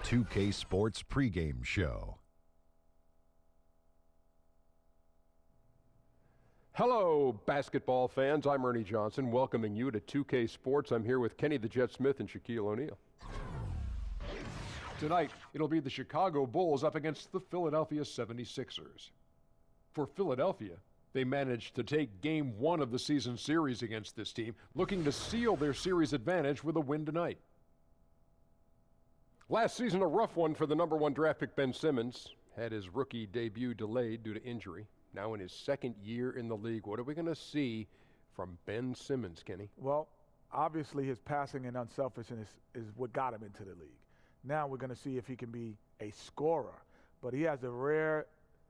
2K Sports pregame show. Hello, basketball fans. I'm Ernie Johnson, welcoming you to 2K Sports. I'm here with Kenny the Jet Smith and Shaquille O'Neal. Tonight, it'll be the Chicago Bulls up against the Philadelphia 76ers. For Philadelphia, they managed to take Game 1 of the season series against this team, looking to seal their series advantage with a win tonight. Last season, a rough one for the number 1 draft pick Ben Simmons. Had his rookie debut delayed due to injury. Now in his second year in the league, what are we going to see from Ben Simmons, Kenny? Well, obviously his passing and unselfishness is what got him into the league. Now we're going to see if he can be a scorer. But he has a rare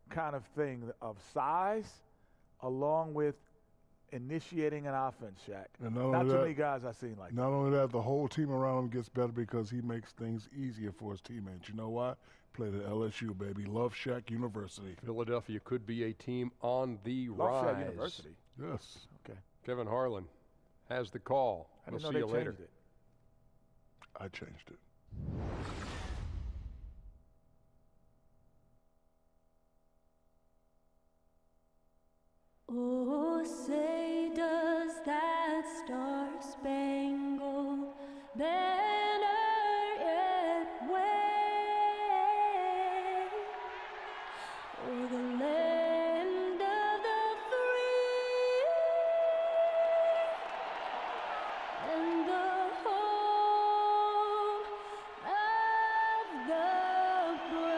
kind of thing of size along with initiating an offense, Shaq. And not too many guys I've seen like that. Not only that, the whole team around him gets better because he makes things easier for his teammates. You know why? Played at LSU, baby. Love Shack University. Philadelphia could be a team on the Love rise. Shack University. Yes. Okay. Kevin Harlan has the call. I We'll didn't see know you they later. changed it. I changed it. Oh, say does that star-spangled banner yet wave o'er the land of the free and the home of the brave.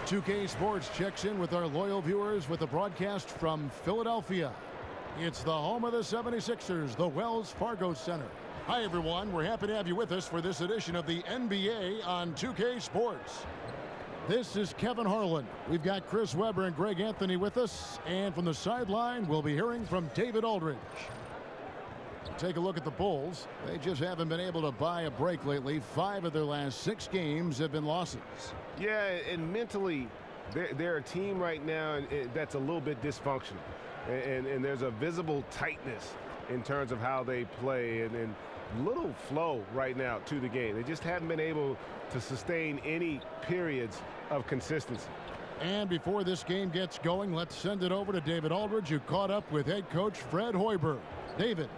2K Sports checks in with our loyal viewers with a broadcast from Philadelphia. It's the home of the 76ers, the Wells Fargo Center. Hi, everyone. We're happy to have you with us for this edition of the NBA on 2K Sports. This is Kevin Harlan. We've got Chris Webber and Greg Anthony with us. And from the sideline, we'll be hearing from David Aldridge. Take a look at the Bulls. They just haven't been able to buy a break lately. 5 of their last 6 games have been losses. Yeah, and mentally, they're a team right now that's a little bit dysfunctional. And there's a visible tightness in terms of how they play and little flow right now to the game. They just haven't been able to sustain any periods of consistency. And before this game gets going, let's send it over to David Aldridge, who caught up with head coach Fred Hoiberg. David.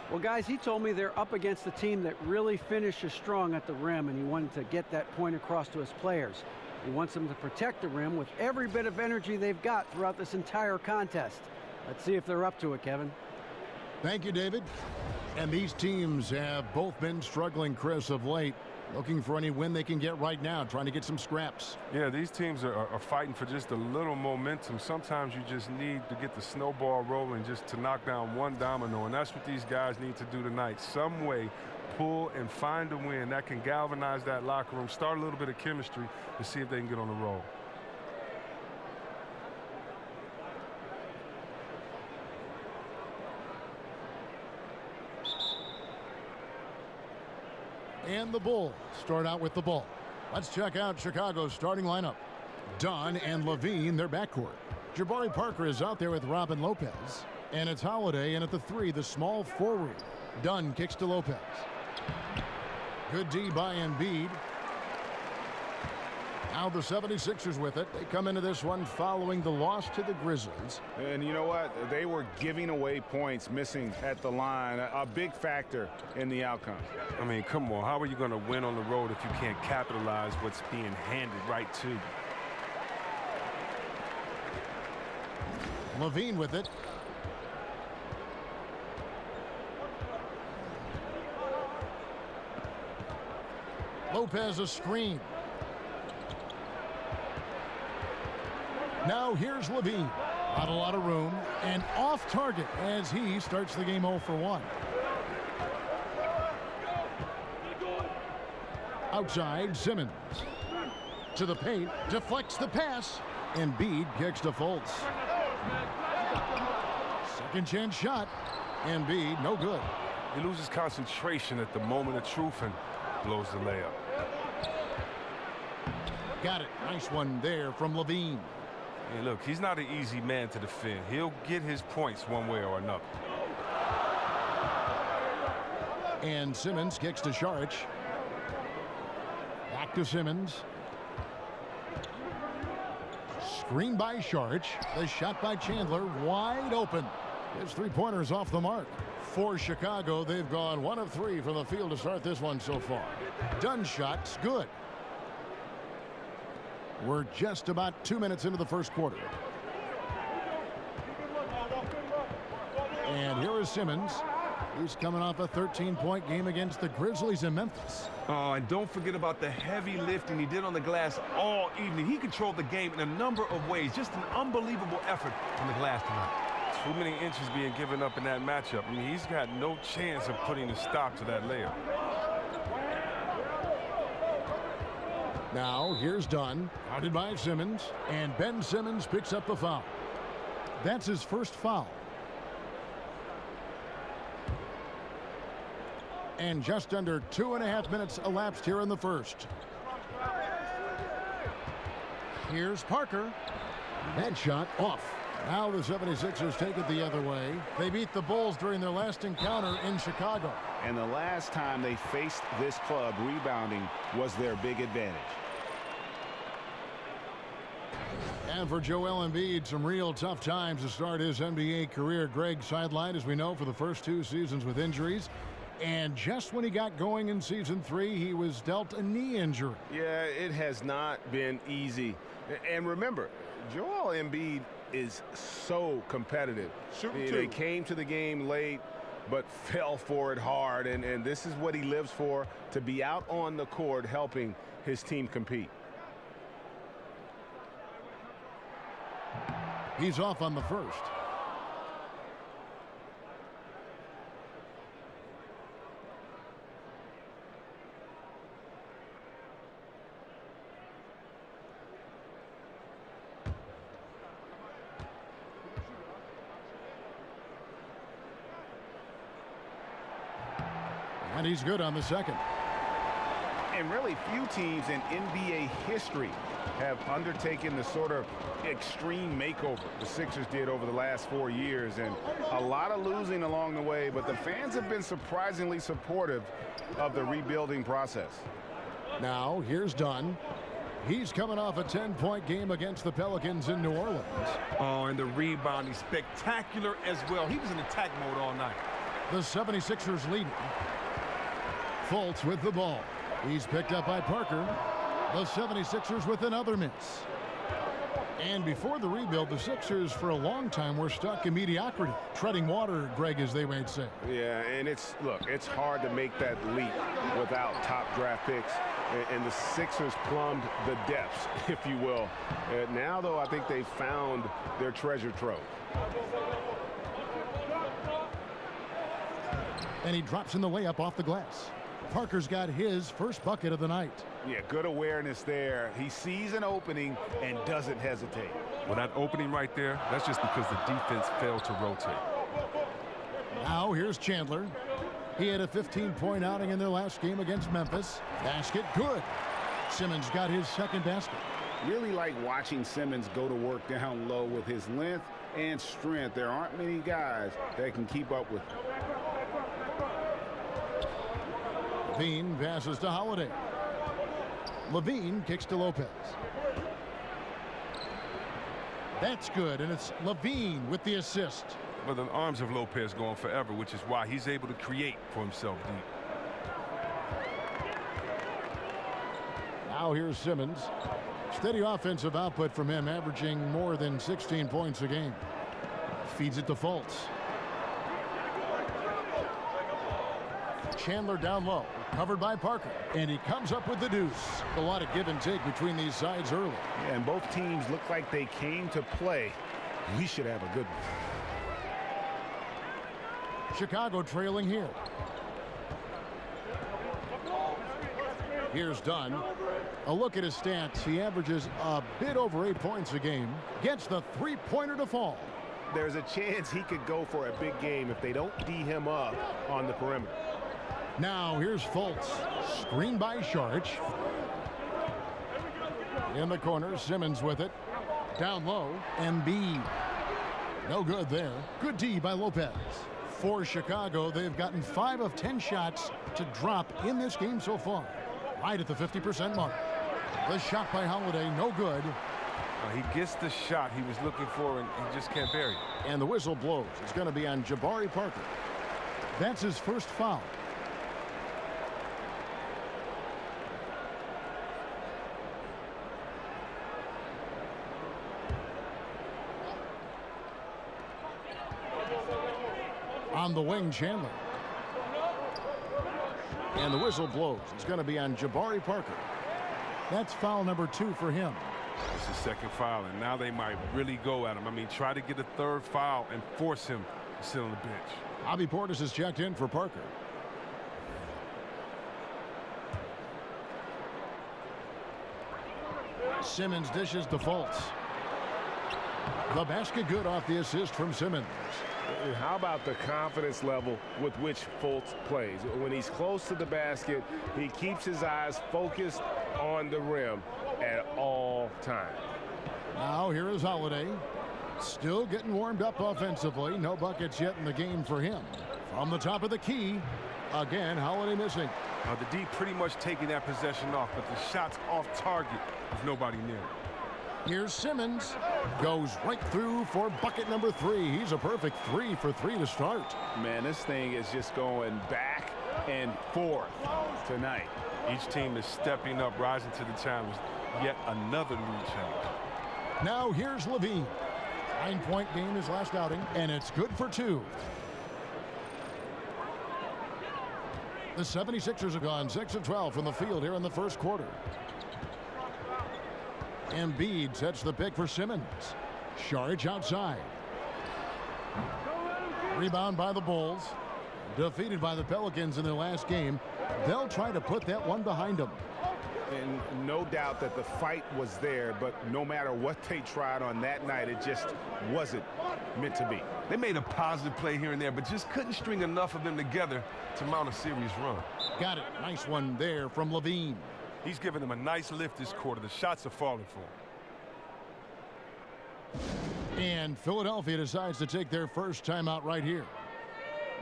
Well, guys, he told me they're up against a team that really finishes strong at the rim, and he wanted to get that point across to his players. He wants them to protect the rim with every bit of energy they've got throughout this entire contest. Let's see if they're up to it, Kevin. Thank you, David. And these teams have both been struggling, Chris, of late. Looking for any win they can get right now, trying to get some scraps. Yeah, these teams are fighting for just a little momentum. Sometimes you just need to get the snowball rolling just to knock down one domino, and that's what these guys need to do tonight. Some way, pull and find a win that can galvanize that locker room, start a little bit of chemistry, and see if they can get on the roll. And the Bulls start out with the ball. Let's check out Chicago's starting lineup. Dunn and Levine, their backcourt. Jabari Parker is out there with Robin Lopez. And it's Holiday in at the 3, the small forward. Dunn kicks to Lopez. Good D by Embiid. Now the 76ers with it. They come into this one following the loss to the Grizzlies. And you know what? They were giving away points, missing at the line, a big factor in the outcome. I mean, come on. How are you going to win on the road if you can't capitalize what's being handed right to you? Levine with it. Lopez a screen. Now here's Levine. Not a lot of room. And off target as he starts the game 0 for 1. Outside, Simmons. To the paint. Deflects the pass. Embiid kicks to Fultz. Second chance shot. Embiid, no good. He loses concentration at the moment of truth and blows the layup. Got it. Nice one there from Levine. And look, he's not an easy man to defend. He'll get his points one way or another. And Simmons kicks to Saric. Back to Simmons. Screen by Saric. The shot by Chandler, wide open. His three-pointer's off the mark. For Chicago, they've gone 1 of 3 from the field to start this one so far. Dunn shot's good. We're just about 2 minutes into the first quarter. And here is Simmons. He's coming off a 13-point game against the Grizzlies in Memphis. Oh, and don't forget about the heavy lifting he did on the glass all evening. He controlled the game in a number of ways. Just an unbelievable effort on the glass tonight. Too many inches being given up in that matchup. I mean, he's got no chance of putting a stop to that layup. Now, here's Dunn, guarded by Simmons, and Ben Simmons picks up the foul. That's his first foul. And just under 2.5 minutes elapsed here in the first. Here's Parker. That shot off. Now the 76ers take it the other way. They beat the Bulls during their last encounter in Chicago. And the last time they faced this club, rebounding was their big advantage. And for Joel Embiid, some real tough times to start his NBA career. Greg sidelined, as we know, for the first 2 seasons with injuries. And just when he got going in season 3, he was dealt a knee injury. Yeah, it has not been easy. And remember, Joel Embiid is so competitive. They came to the game late, but fell for it hard. And this is what he lives for, to be out on the court helping his team compete. He's off on the first. And he's good on the second. And really few teams in NBA history have undertaken the sort of extreme makeover the Sixers did over the last 4 years, and a lot of losing along the way, but the fans have been surprisingly supportive of the rebuilding process. Now here's Dunn. He's coming off a 10-point game against the Pelicans in New Orleans. Oh, and the rebounding spectacular as well. He was in attack mode all night. The 76ers leading. Fultz with the ball. He's picked up by Parker. The 76ers with another miss. And before the rebuild, the Sixers for a long time were stuck in mediocrity. Treading water, Greg, as they might say. Yeah, and it's hard to make that leap without top draft picks. And the Sixers plumbed the depths, if you will. Now, though, I think they found their treasure trove. And he drops in the layup off the glass. Parker's got his first bucket of the night. Yeah, good awareness there. He sees an opening and doesn't hesitate. Well, that opening right there, that's just because the defense failed to rotate. Now here's Chandler. He had a 15-point outing in their last game against Memphis. Basket good. Simmons got his second basket. Really like watching Simmons go to work down low with his length and strength. There aren't many guys that can keep up with him. Levine passes to Holiday. Levine kicks to Lopez. That's good, and it's Levine with the assist. Well, the arms of Lopez going forever, which is why he's able to create for himself deep. Now here's Simmons. Steady offensive output from him, averaging more than 16 points a game. Feeds it to Fultz. Chandler down low, covered by Parker, and he comes up with the deuce. A lot of give and take between these sides early. Yeah, and both teams look like they came to play. We should have a good one. Chicago trailing here. Here's Dunn. A look at his stats. He averages a bit over 8 points a game. Gets the three-pointer to fall. There's a chance he could go for a big game if they don't D him up on the perimeter. Now here's Fultz. Screen by Saric. In the corner, Simmons with it. Down low, Embiid. No good there. Good D by Lopez. For Chicago, they've gotten 5 of 10 shots to drop in this game so far. Right at the 50% mark. The shot by Holiday, no good. He gets the shot he was looking for, and he just can't bury it. And the whistle blows. It's going to be on Jabari Parker. That's his first foul. On the wing, Chandler. And the whistle blows. It's going to be on Jabari Parker. That's foul number 2 for him. It's his second foul, and now they might really go at him. I mean, try to get a third foul and force him to sit on the bench. Bobby Portis is checked in for Parker. Simmons dishes to Fultz. The basket good off the assist from Simmons. How about the confidence level with which Fultz plays? When he's close to the basket, he keeps his eyes focused on the rim at all times. Now here is Holiday. Still getting warmed up offensively. No buckets yet in the game for him. From the top of the key, again, Holiday missing. The D pretty much taking that possession off, but the shot's off target with nobody near. Here's Simmons. Goes right through for bucket number 3. He's a perfect 3 for 3 to start. Man, this thing is just going back and forth tonight. Each team is stepping up, rising to the challenge. Yet another lead change. Now here's Levine. 9-point game his last outing, and it's good for 2. The 76ers have gone 6 of 12 from the field here in the first quarter. Embiid sets the pick for Simmons. Saric outside. Rebound by the Bulls. Defeated by the Pelicans in their last game. They'll try to put that one behind them. And no doubt that the fight was there, but no matter what they tried on that night, it just wasn't meant to be. They made a positive play here and there, but just couldn't string enough of them together to mount a serious run. Got it. Nice one there from Levine. He's giving them a nice lift this quarter. The shots are falling for him. And Philadelphia decides to take their first timeout right here.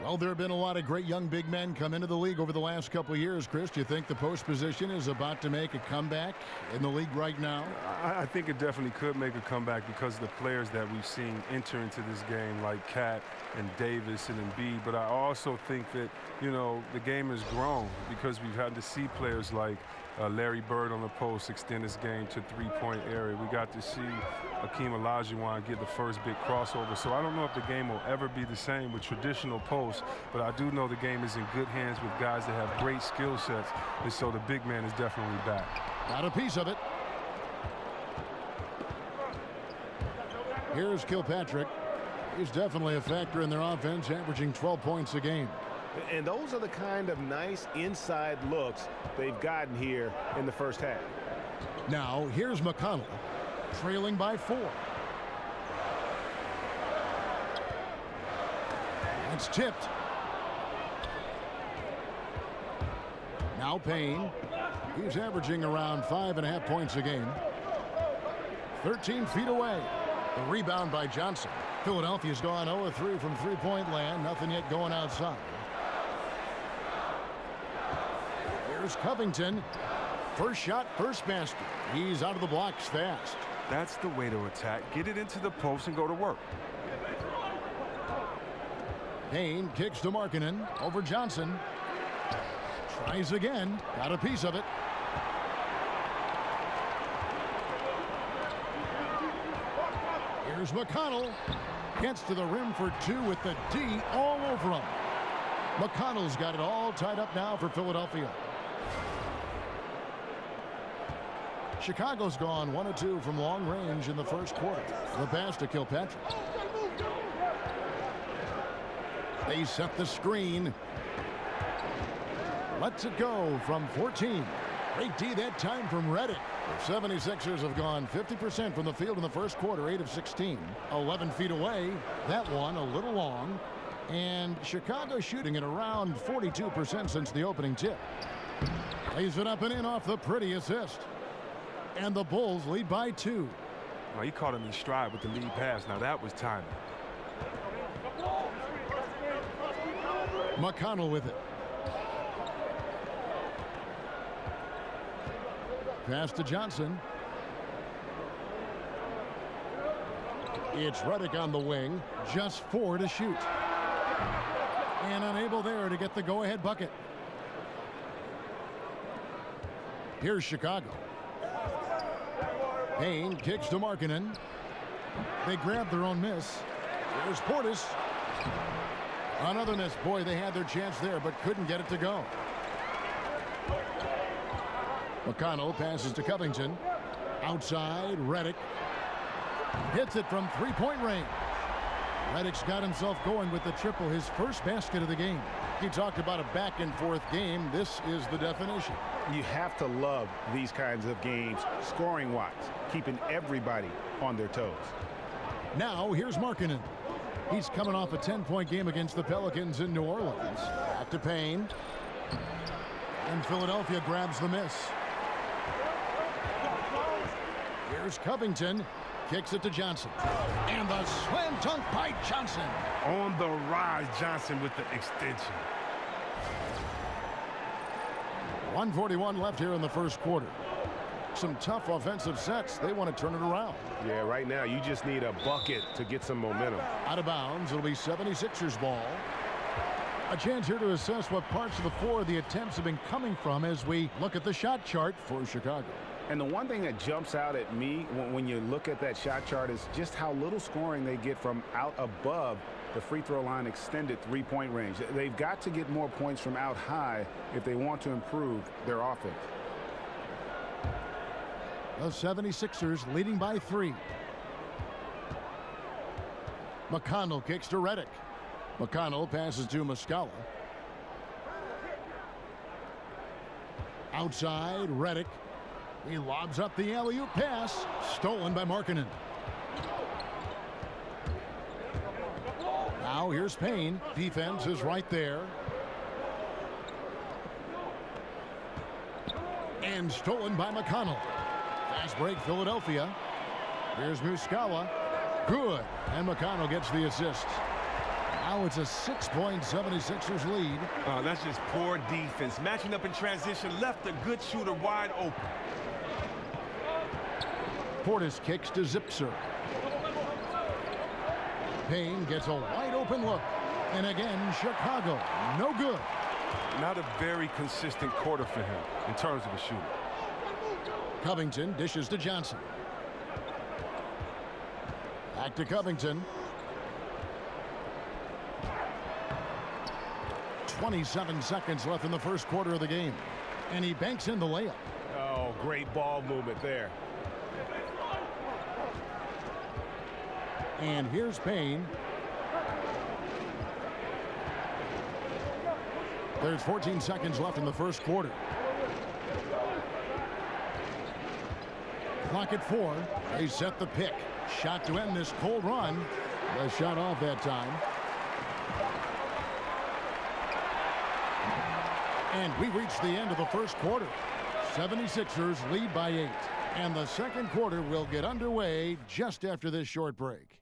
Well, there have been a lot of great young big men come into the league over the last couple of years. Chris, do you think the post position is about to make a comeback in the league right now? I think it definitely could make a comeback because of the players that we've seen enter into this game, like Cat and Davis and Embiid. But I also think that, you know, the game has grown because we've had to see players like Larry Bird on the post extend his game to three-point area. We got to see Akeem Olajuwon get the first big crossover. So I don't know if the game will ever be the same with traditional posts, but I do know the game is in good hands with guys that have great skill sets, and so the big man is definitely back. Got a piece of it. Here's Kilpatrick. He's definitely a factor in their offense, averaging 12 points a game. And those are the kind of nice inside looks they've gotten here in the first half. Now, here's McConnell, trailing by 4. It's tipped. Now Payne. He's averaging around 5.5 points a game. 13 feet away. The rebound by Johnson. Philadelphia's gone 0-3 from three-point land. Nothing yet going outside. Here's Covington. First shot, first basket. He's out of the blocks fast. That's the way to attack. Get it into the post and go to work. Payne kicks to Markkanen. Over Johnson. Tries again. Got a piece of it. Here's McConnell. Gets to the rim for 2 with the D all over him. McConnell's got it all tied up now for Philadelphia. Chicago's gone 1 of 2 from long range in the first quarter. The pass to Kilpatrick. They set the screen. Lets it go from 14. Great D that time from Reddick. The 76ers have gone 50% from the field in the first quarter, 8 of 16. 11 feet away. That one a little long. And Chicago shooting at around 42% since the opening tip. Lays it up and in off the pretty assist. And the Bulls lead by 2. Oh, he caught him in stride with the lead pass. Now that was timing. McConnell with it. Pass to Johnson. It's Reddick on the wing. Just 4 to shoot. And unable there to get the go-ahead bucket. Here's Chicago. Payne kicks to Markkanen. They grab their own miss. There's Portis. Another miss. Boy, they had their chance there, but couldn't get it to go. McConnell passes to Covington. Outside, Reddick. Hits it from three-point range. Reddick's got himself going with the triple, his first basket of the game. He talked about a back-and-forth game. This is the definition. You have to love these kinds of games, scoring-wise, keeping everybody on their toes. Now, here's Markkanen. He's coming off a 10-point game against the Pelicans in New Orleans. Back to Payne. And Philadelphia grabs the miss. Here's Covington. Kicks it to Johnson. And the slam dunk by Johnson. On the rise, Johnson with the extension. 1:41 left here in the first quarter. Some tough offensive sets. They want to turn it around. Yeah, right now you just need a bucket to get some momentum. Out of bounds. It'll be 76ers ball. A chance here to assess what parts of the floor the attempts have been coming from as we look at the shot chart for Chicago. And the one thing that jumps out at me when you look at that shot chart is just how little scoring they get from out above the free throw line extended three-point range. They've got to get more points from out high if they want to improve their offense. The 76ers leading by 3. McConnell kicks to Reddick. McConnell passes to Muscala. Outside, Reddick. He lobs up the alley-oop pass. Stolen by Markkanen. Now here's Payne. Defense is right there. And stolen by McConnell. Fast break, Philadelphia. Here's Muscala. Good. And McConnell gets the assist. Now it's a 6-point 76ers lead. That's just poor defense. Matching up in transition, left a good shooter wide open. Portis kicks to Zipser. Payne gets a wide open look. And again, Chicago, no good. Not a very consistent quarter for him in terms of a shooter. Covington dishes to Johnson. Back to Covington. 27 seconds left in the first quarter of the game. And he banks in the layup. Oh, great ball movement there. And here's Payne. There's 14 seconds left in the first quarter. Clock at 4. They set the pick. Shot to end this cold run. The shot off that time. And we reached the end of the first quarter. 76ers lead by 8. And the second quarter will get underway just after this short break.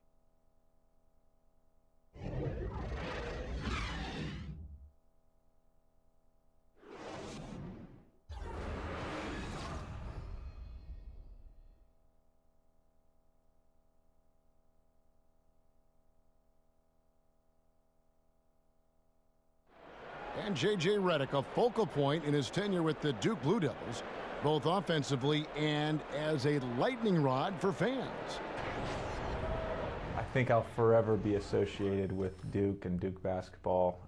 And J.J. Reddick, a focal point in his tenure with the Duke Blue Devils, both offensively and as a lightning rod for fans. I think I'll forever be associated with Duke and Duke basketball.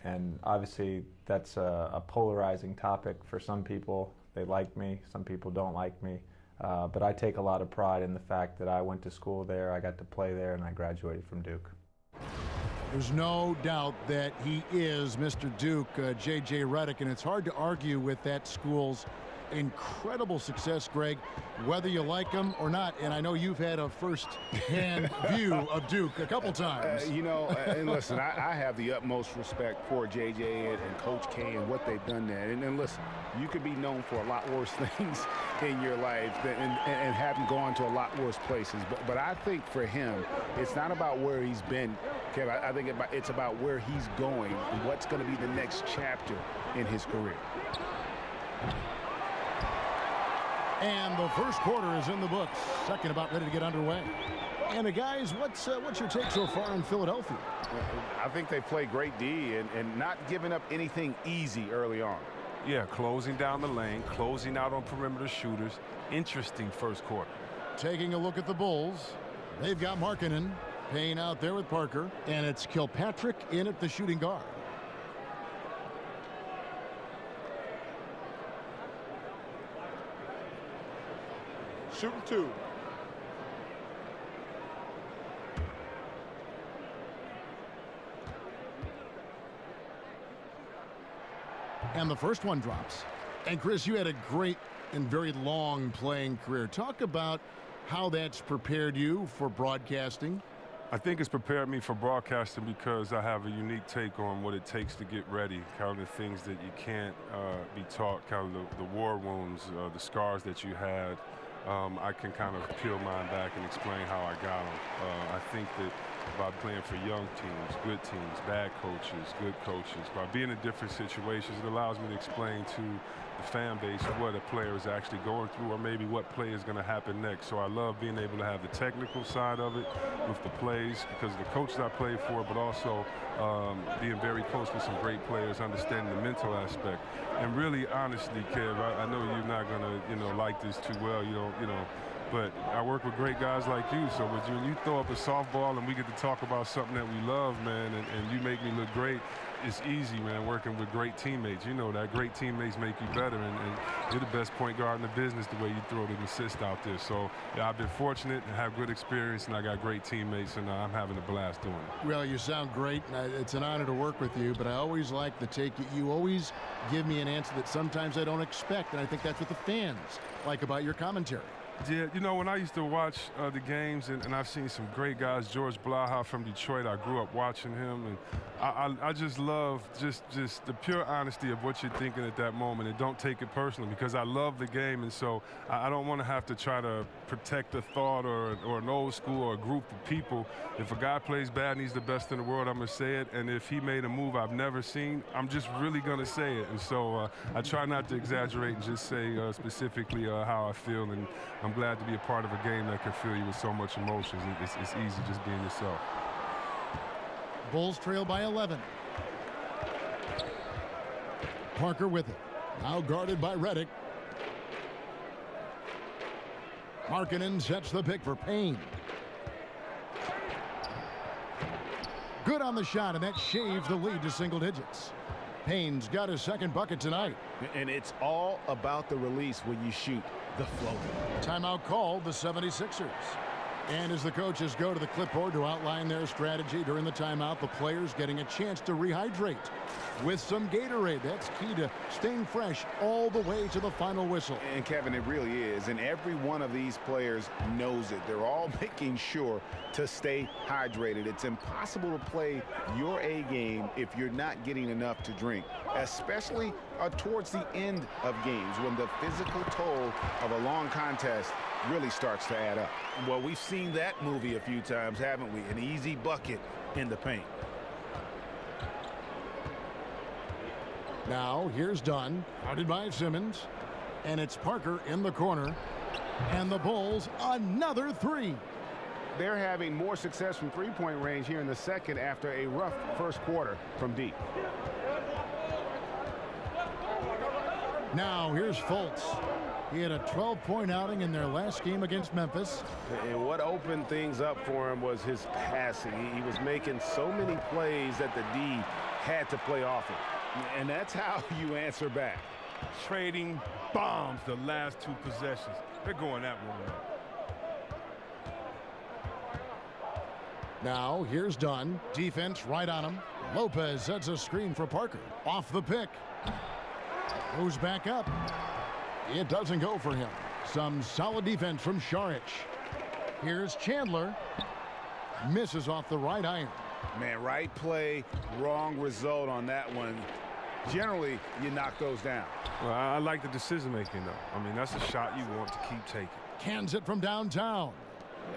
And obviously that's a polarizing topic for some people. They like me, some people don't like me. But I take a lot of pride in the fact that I went to school there, I got to play there, and I graduated from Duke. There's no doubt that he is Mr. Duke, J.J. Reddick, and it's hard to argue with that school's incredible success, Greg, whether you like him or not. And I know you've had a first-hand view of Duke a couple times. You know, and listen, I have the utmost respect for J.J. and Coach K and what they've done there. And listen, you could be known for a lot worse things in your life and having gone to a lot worse places. But I think for him, it's not about where he's been, Kevin. I think it's about where he's going and what's going to be the next chapter in his career. And the first quarter is in the books. Second about ready to get underway. And guys, what's your take so far in Philadelphia? I think they play great D and not giving up anything easy early on. Yeah, closing down the lane, closing out on perimeter shooters. Interesting first quarter. Taking a look at the Bulls. They've got Markkanen, Payne out there with Parker, and it's Kilpatrick in at the shooting guard. Shooting two. And the first one drops. And Chris, you had a great and very long playing career. Talk about how that's prepared you for broadcasting. I think it's prepared me for broadcasting because I have a unique take on what it takes to get ready, kind of the things that you can't be taught, kind of the war wounds, the scars that you had. I can kind of peel mine back and explain how I got them. I think that by playing for young teams, good teams, bad coaches, good coaches, by being in different situations, it allows me to explain to the fan base what a player is actually going through or maybe what play is going to happen next. So I love being able to have the technical side of it with the plays because of the coaches I play for, but also being very close with some great players, understanding the mental aspect. And really, honestly, Kev, I know you're not going to, like this too well. But I work with great guys like you, so when you throw up a softball and we get to talk about something that we love, man, and you make me look great, it's easy, man, working with great teammates. You know that great teammates make you better, and you're the best point guard in the business the way you throw the assist out there. So, yeah, I've been fortunate and have good experience, and I got great teammates, and I'm having a blast doing it. Well, you sound great, and it's an honor to work with you, but I always like the take. You always give me an answer that sometimes I don't expect, and I think that's what the fans like about your commentary. Yeah, when I used to watch the games, and I've seen some great guys, George Blaha from Detroit, I grew up watching him, and I just love just the pure honesty of what you're thinking at that moment, and don't take it personally, because I love the game, and so I don't want to have to try to protect a thought or an old school or a group of people. If a guy plays bad and he's the best in the world, I'm going to say it, and if he made a move I've never seen, I'm just really going to say it, and so I try not to exaggerate and just say specifically how I feel, and I'm glad to be a part of a game that can fill you with so much emotions. It's easy just being yourself. Bulls trail by 11. Parker with it. Now guarded by Redick. Markkanen sets the pick for Payne. Good on the shot, and that shaves the lead to single digits. Payne's got his second bucket tonight. And it's all about the release when you shoot the floater. Timeout called the 76ers. And as the coaches go to the clipboard to outline their strategy during the timeout, the players getting a chance to rehydrate with some Gatorade. That's key to staying fresh all the way to the final whistle. And Kevin, it really is. And every one of these players knows it. They're all making sure to stay hydrated. It's impossible to play your A game if you're not getting enough to drink, especially towards the end of games when the physical toll of a long contest really starts to add up. Well, we've seen that movie a few times, haven't we? An easy bucket in the paint. Now, here's Dunn, guarded by Simmons, and it's Parker in the corner, and the Bulls another three. They're having more success from three-point range here in the second after a rough first quarter from deep. Now, here's Fultz. He had a 12-point outing in their last game against Memphis. And what opened things up for him was his passing. He was making so many plays that the D had to play off him. And that's how you answer back. Trading bombs the last two possessions. They're going that one. Now, here's Dunn. Defense right on him. Lopez sets a screen for Parker. Off the pick. Goes back up. It doesn't go for him. Some solid defense from Šarić. Here's Chandler. Misses off the right iron. Man, right play, wrong result on that one. Generally, you knock those down. Well, I like the decision-making, though. I mean, that's a shot you want to keep taking. Cans it from downtown.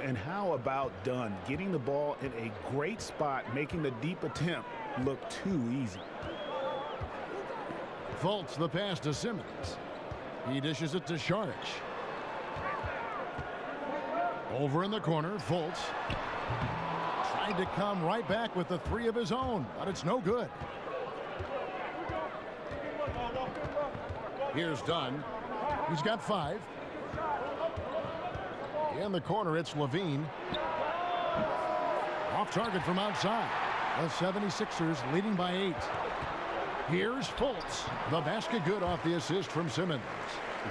And how about Dunn getting the ball in a great spot, making the deep attempt look too easy. Fultz the pass to Simmons. He dishes it to Šarić. Over in the corner, Fultz tried to come right back with the three of his own, but it's no good. Here's Dunn. He's got 5. In the corner, it's Levine. Off target from outside. The 76ers leading by 8. Here's Fultz. The basket good off the assist from Simmons.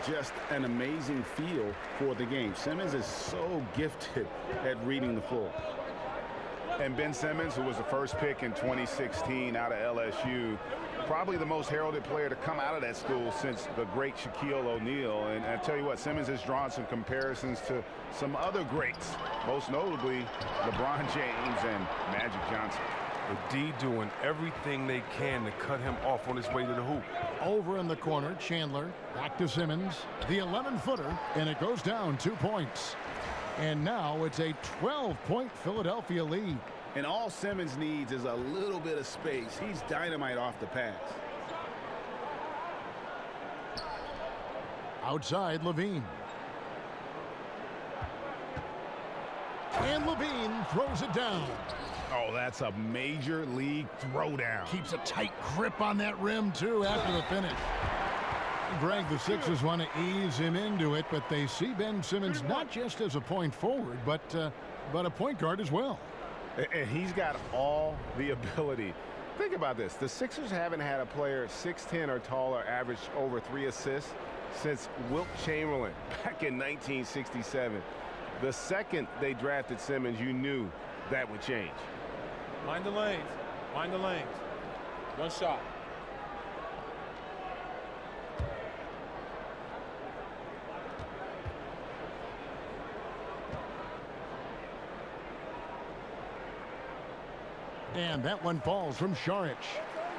Just an amazing feel for the game. Simmons is so gifted at reading the floor. And Ben Simmons, who was the first pick in 2016 out of LSU, probably the most heralded player to come out of that school since the great Shaquille O'Neal. And I tell you what, Simmons has drawn some comparisons to some other greats, most notably LeBron James and Magic Johnson. The D doing everything they can to cut him off on his way to the hoop. Over in the corner, Chandler. Back to Simmons. The 11-footer, and it goes down 2 points. And now it's a 12-point Philadelphia lead. And all Simmons needs is a little bit of space. He's dynamite off the pass. Outside, Levine. And Levine throws it down. Oh, that's a major league throwdown. Keeps a tight grip on that rim, too, after the finish. Greg, the Sixers want to ease him into it, but they see Ben Simmons not just as a point forward, but a point guard as well. And he's got all the ability. Think about this. The Sixers haven't had a player 6'10 or taller average over 3 assists since Wilt Chamberlain back in 1967. The second they drafted Simmons, you knew that would change. Mind the lanes. Mind the lanes. One shot. And that one falls from Šarić.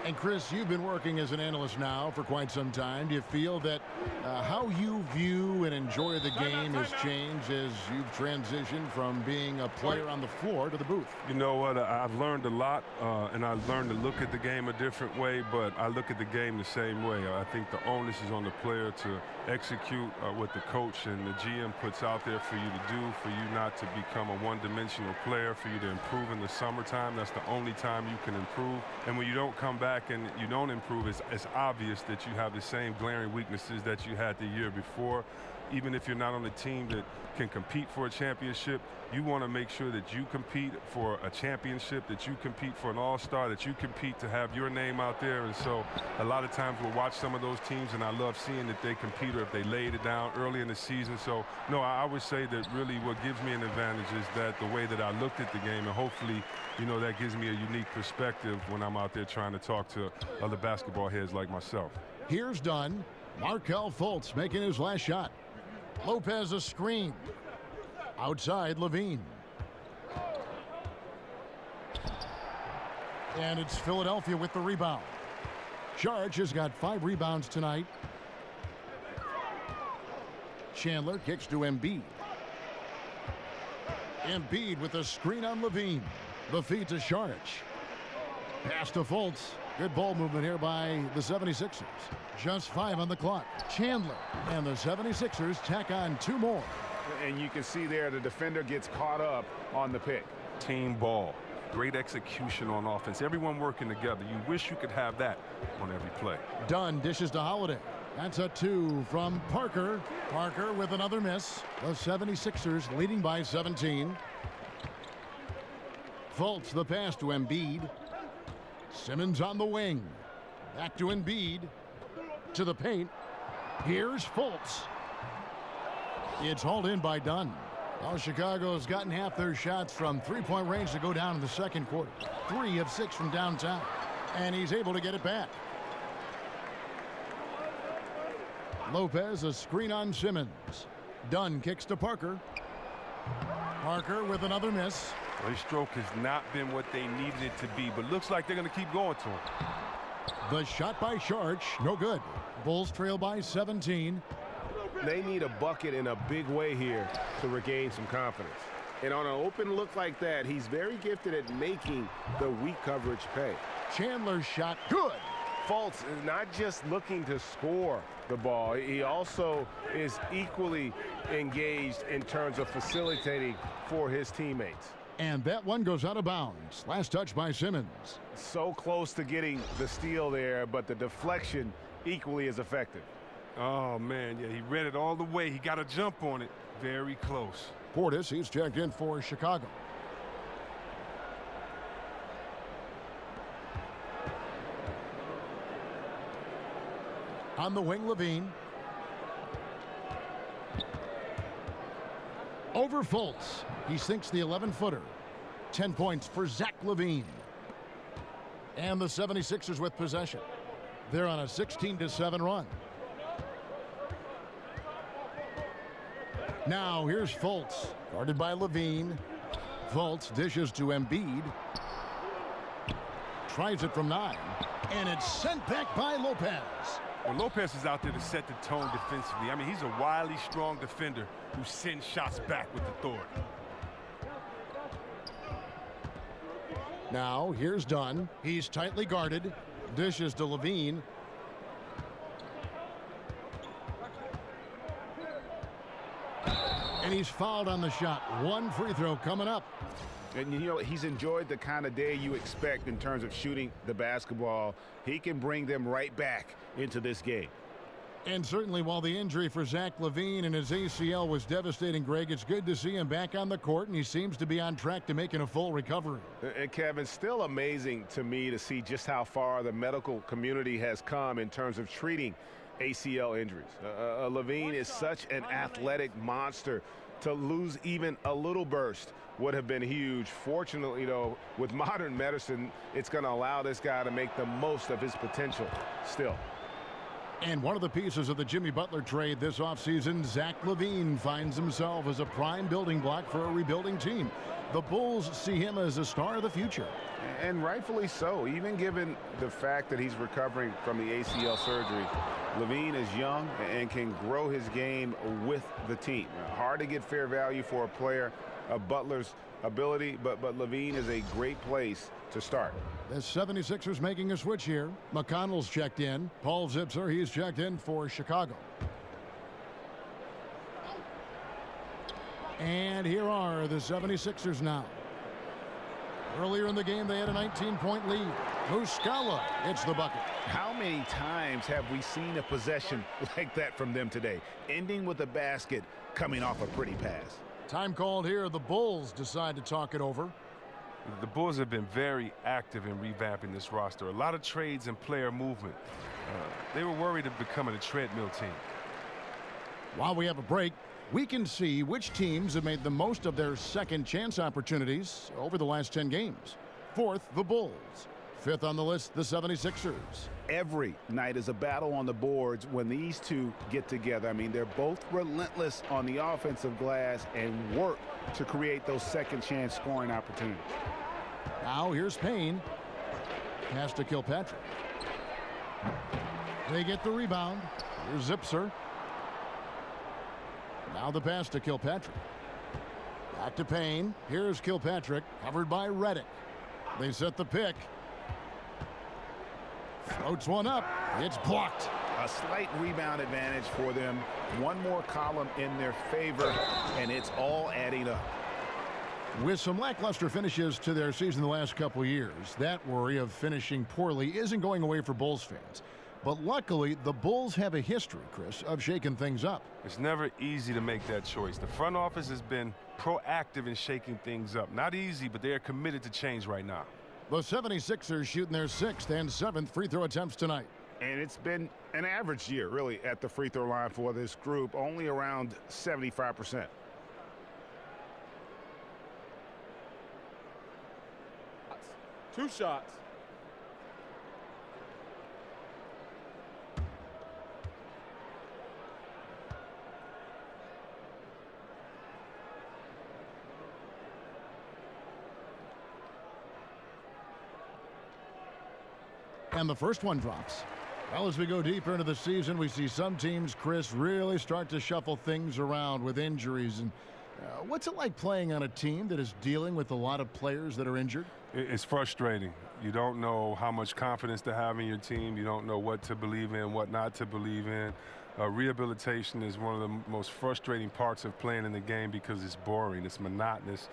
And Chris, you've been working as an analyst now for quite some time. Do you feel that how you view and enjoy the game has changed as you've transitioned from being a player on the floor to the booth? You know what? I've learned a lot, and I've learned to look at the game a different way, but I look at the game the same way. I think the onus is on the player to execute what the coach and the GM puts out there for you to do, for you not to become a one-dimensional player, for you to improve in the summertime. That's the only time you can improve. And when you don't come back and you don't improve, it's obvious that you have the same glaring weaknesses that you had the year before. Even if you're not on a team that can compete for a championship, you want to make sure that you compete for a championship, that you compete for an all-star, that you compete to have your name out there. And so a lot of times we'll watch some of those teams, and I love seeing that they compete or if they laid it down early in the season. So, no, I would say that really what gives me an advantage is that the way that I looked at the game, and hopefully, you know, that gives me a unique perspective when I'm out there trying to talk to other basketball heads like myself. Here's Dunn. Markelle Fultz making his last shot. Lopez a screen. Outside, Levine. And it's Philadelphia with the rebound. Šarić has got 5 rebounds tonight. Chandler kicks to Embiid. Embiid with a screen on Levine. The feed to Šarić. Pass to Fultz. Good ball movement here by the 76ers. Just 5 on the clock. Chandler and the 76ers tack on 2 more. And you can see there the defender gets caught up on the pick. Team ball. Great execution on offense. Everyone working together. You wish you could have that on every play. Dunn dishes to Holiday. That's a 2 from Parker. Parker with another miss. The 76ers leading by 17. Fultz the pass to Embiid. Simmons on the wing. Back to Embiid. To the paint. Here's Fultz. It's hauled in by Dunn. Well, Chicago's gotten half their shots from three-point range to go down in the second quarter. 3 of 6 from downtown. And he's able to get it back. Lopez, a screen on Simmons. Dunn kicks to Parker. Parker with another miss. Well, his stroke has not been what they needed it to be, but looks like they're going to keep going to him. The shot by Sharch, no good. Bulls trail by 17. They need a bucket in a big way here to regain some confidence. And on an open look like that, he's very gifted at making the weak coverage pay. Chandler's shot, good. Fultz is not just looking to score the ball. He also is equally engaged in terms of facilitating for his teammates. And that one goes out of bounds. Last touch by Simmons. So close to getting the steal there, but the deflection equally as effective. Oh, man, yeah, he read it all the way. He got a jump on it. Very close. Portis, he's checked in for Chicago. On the wing, Levine. Over Fultz. He sinks the 11-footer. 10 points for Zach LaVine. And the 76ers with possession. They're on a 16-7 run. Now here's Fultz, guarded by LaVine. Fultz dishes to Embiid. Tries it from 9. And it's sent back by Lopez. Well, Lopez is out there to set the tone defensively. I mean, he's a wily, strong defender who sends shots back with authority. Now, here's Dunn. He's tightly guarded. Dishes to LaVine. And he's fouled on the shot. One free throw coming up. And, you know, he's enjoyed the kind of day you expect in terms of shooting the basketball. He can bring them right back into this game. And certainly while the injury for Zach LaVine and his ACL was devastating, Greg, it's good to see him back on the court, and he seems to be on track to making a full recovery. And Kevin, still amazing to me to see just how far the medical community has come in terms of treating ACL injuries. LaVine is such an athletic monster. To lose even a little burst would have been huge. Fortunately, though, with modern medicine, it's going to allow this guy to make the most of his potential still. And one of the pieces of the Jimmy Butler trade this offseason, Zach LaVine finds himself as a prime building block for a rebuilding team. The Bulls see him as a star of the future. And rightfully so, even given the fact that he's recovering from the ACL surgery. LaVine is young and can grow his game with the team. Hard to get fair value for a player of Butler's ability, but LaVine is a great place to start. The 76ers making a switch here. McConnell's checked in. Paul Zipser, he's checked in for Chicago. And here are the 76ers now. Earlier in the game, they had a 19-point lead. Muscala hits the bucket. How many times have we seen a possession like that from them today, ending with a basket coming off a pretty pass? Time called here. The Bulls decide to talk it over. The Bulls have been very active in revamping this roster. A lot of trades and player movement. They were worried of becoming a treadmill team. While we have a break, we can see which teams have made the most of their second chance opportunities over the last 10 games. Fourth, the Bulls. Fifth on the list, the 76ers. Every night is a battle on the boards when these two get together. I mean, they're both relentless on the offensive glass and work to create those second chance scoring opportunities. Now here's Payne. Pass to Kilpatrick. They get the rebound. Here's Zipser. Now the pass to Kilpatrick. Back to Payne. Here's Kilpatrick, covered by Redick. They set the pick. Floats one up. It's blocked. A slight rebound advantage for them. One more column in their favor, and it's all adding up. With some lackluster finishes to their season the last couple years, that worry of finishing poorly isn't going away for Bulls fans. But luckily, the Bulls have a history, Chris, of shaking things up. It's never easy to make that choice. The front office has been proactive in shaking things up. Not easy, but they are committed to change right now. The 76ers shooting their 6th and 7th free throw attempts tonight. And it's been an average year, really, at the free throw line for this group, only around 75%. Two shots. And the first one drops. Well, as we go deeper into the season, we see some teams, Chris, really start to shuffle things around with injuries. And what's it like playing on a team that is dealing with a lot of players that are injured? It's frustrating. You don't know how much confidence to have in your team. You don't know what to believe in, what not to believe in. Rehabilitation is one of the most frustrating parts of playing in the game because it's boring, it's monotonous.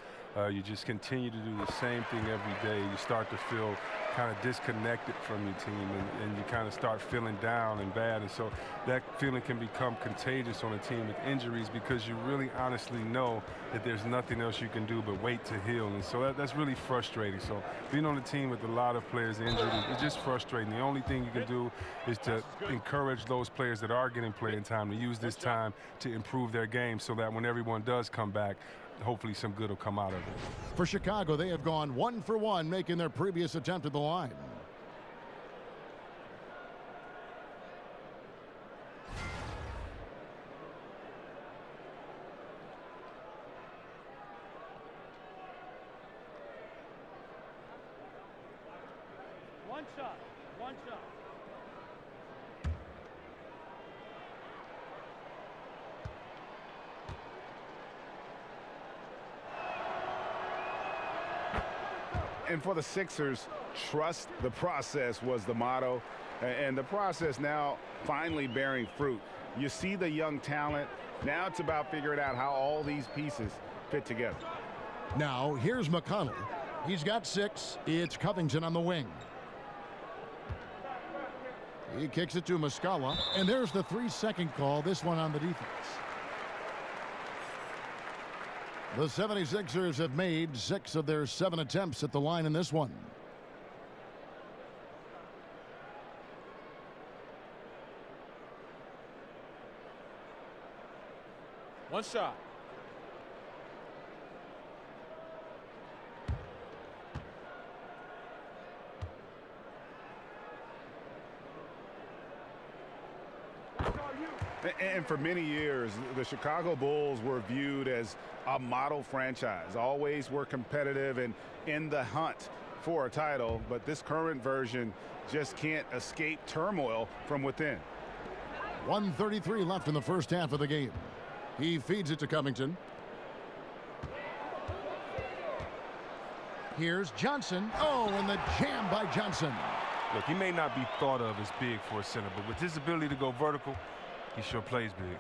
You just continue to do the same thing every day. You start to feel kind of disconnected from your team, and you kind of start feeling down and bad. And so that feeling can become contagious on a team with injuries because you really honestly know that there's nothing else you can do but wait to heal. And so that's really frustrating. So being on a team with a lot of players injured is just frustrating. The only thing you can do is to encourage those players that are getting playing time to use this time to improve their game so that when everyone does come back, hopefully some good will come out of it. For Chicago, they have gone 1 for 1, making their previous attempt at the line. One shot. One shot. And for the Sixers, trust the process was the motto. And the process now finally bearing fruit. You see the young talent. Now it's about figuring out how all these pieces fit together. Now, here's McConnell. He's got 6. It's Covington on the wing. He kicks it to Muscala. And there's the 3-second call, this one on the defense. The 76ers have made 6 of their 7 attempts at the line in this one. One shot. And for many years, the Chicago Bulls were viewed as a model franchise. Always were competitive and in the hunt for a title, but this current version just can't escape turmoil from within. 1:33 left in the first half of the game. He feeds it to Covington. Here's Johnson. Oh, and the jam by Johnson. Look, he may not be thought of as big for a center, but with his ability to go vertical, he sure plays big.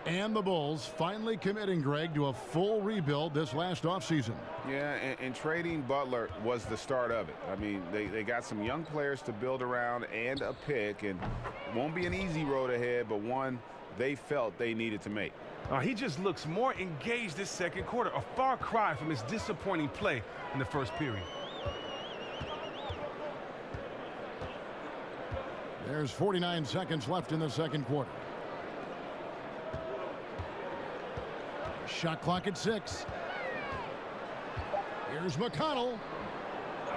And the Bulls finally committing, Greg, to a full rebuild this last offseason. Yeah, and trading Butler was the start of it. I mean, they got some young players to build around and a pick, and it won't be an easy road ahead, but one they felt they needed to make. He just looks more engaged this second quarter, a far cry from his disappointing play in the first period. There's 49 seconds left in the second quarter. Shot clock at 6. Here's McConnell.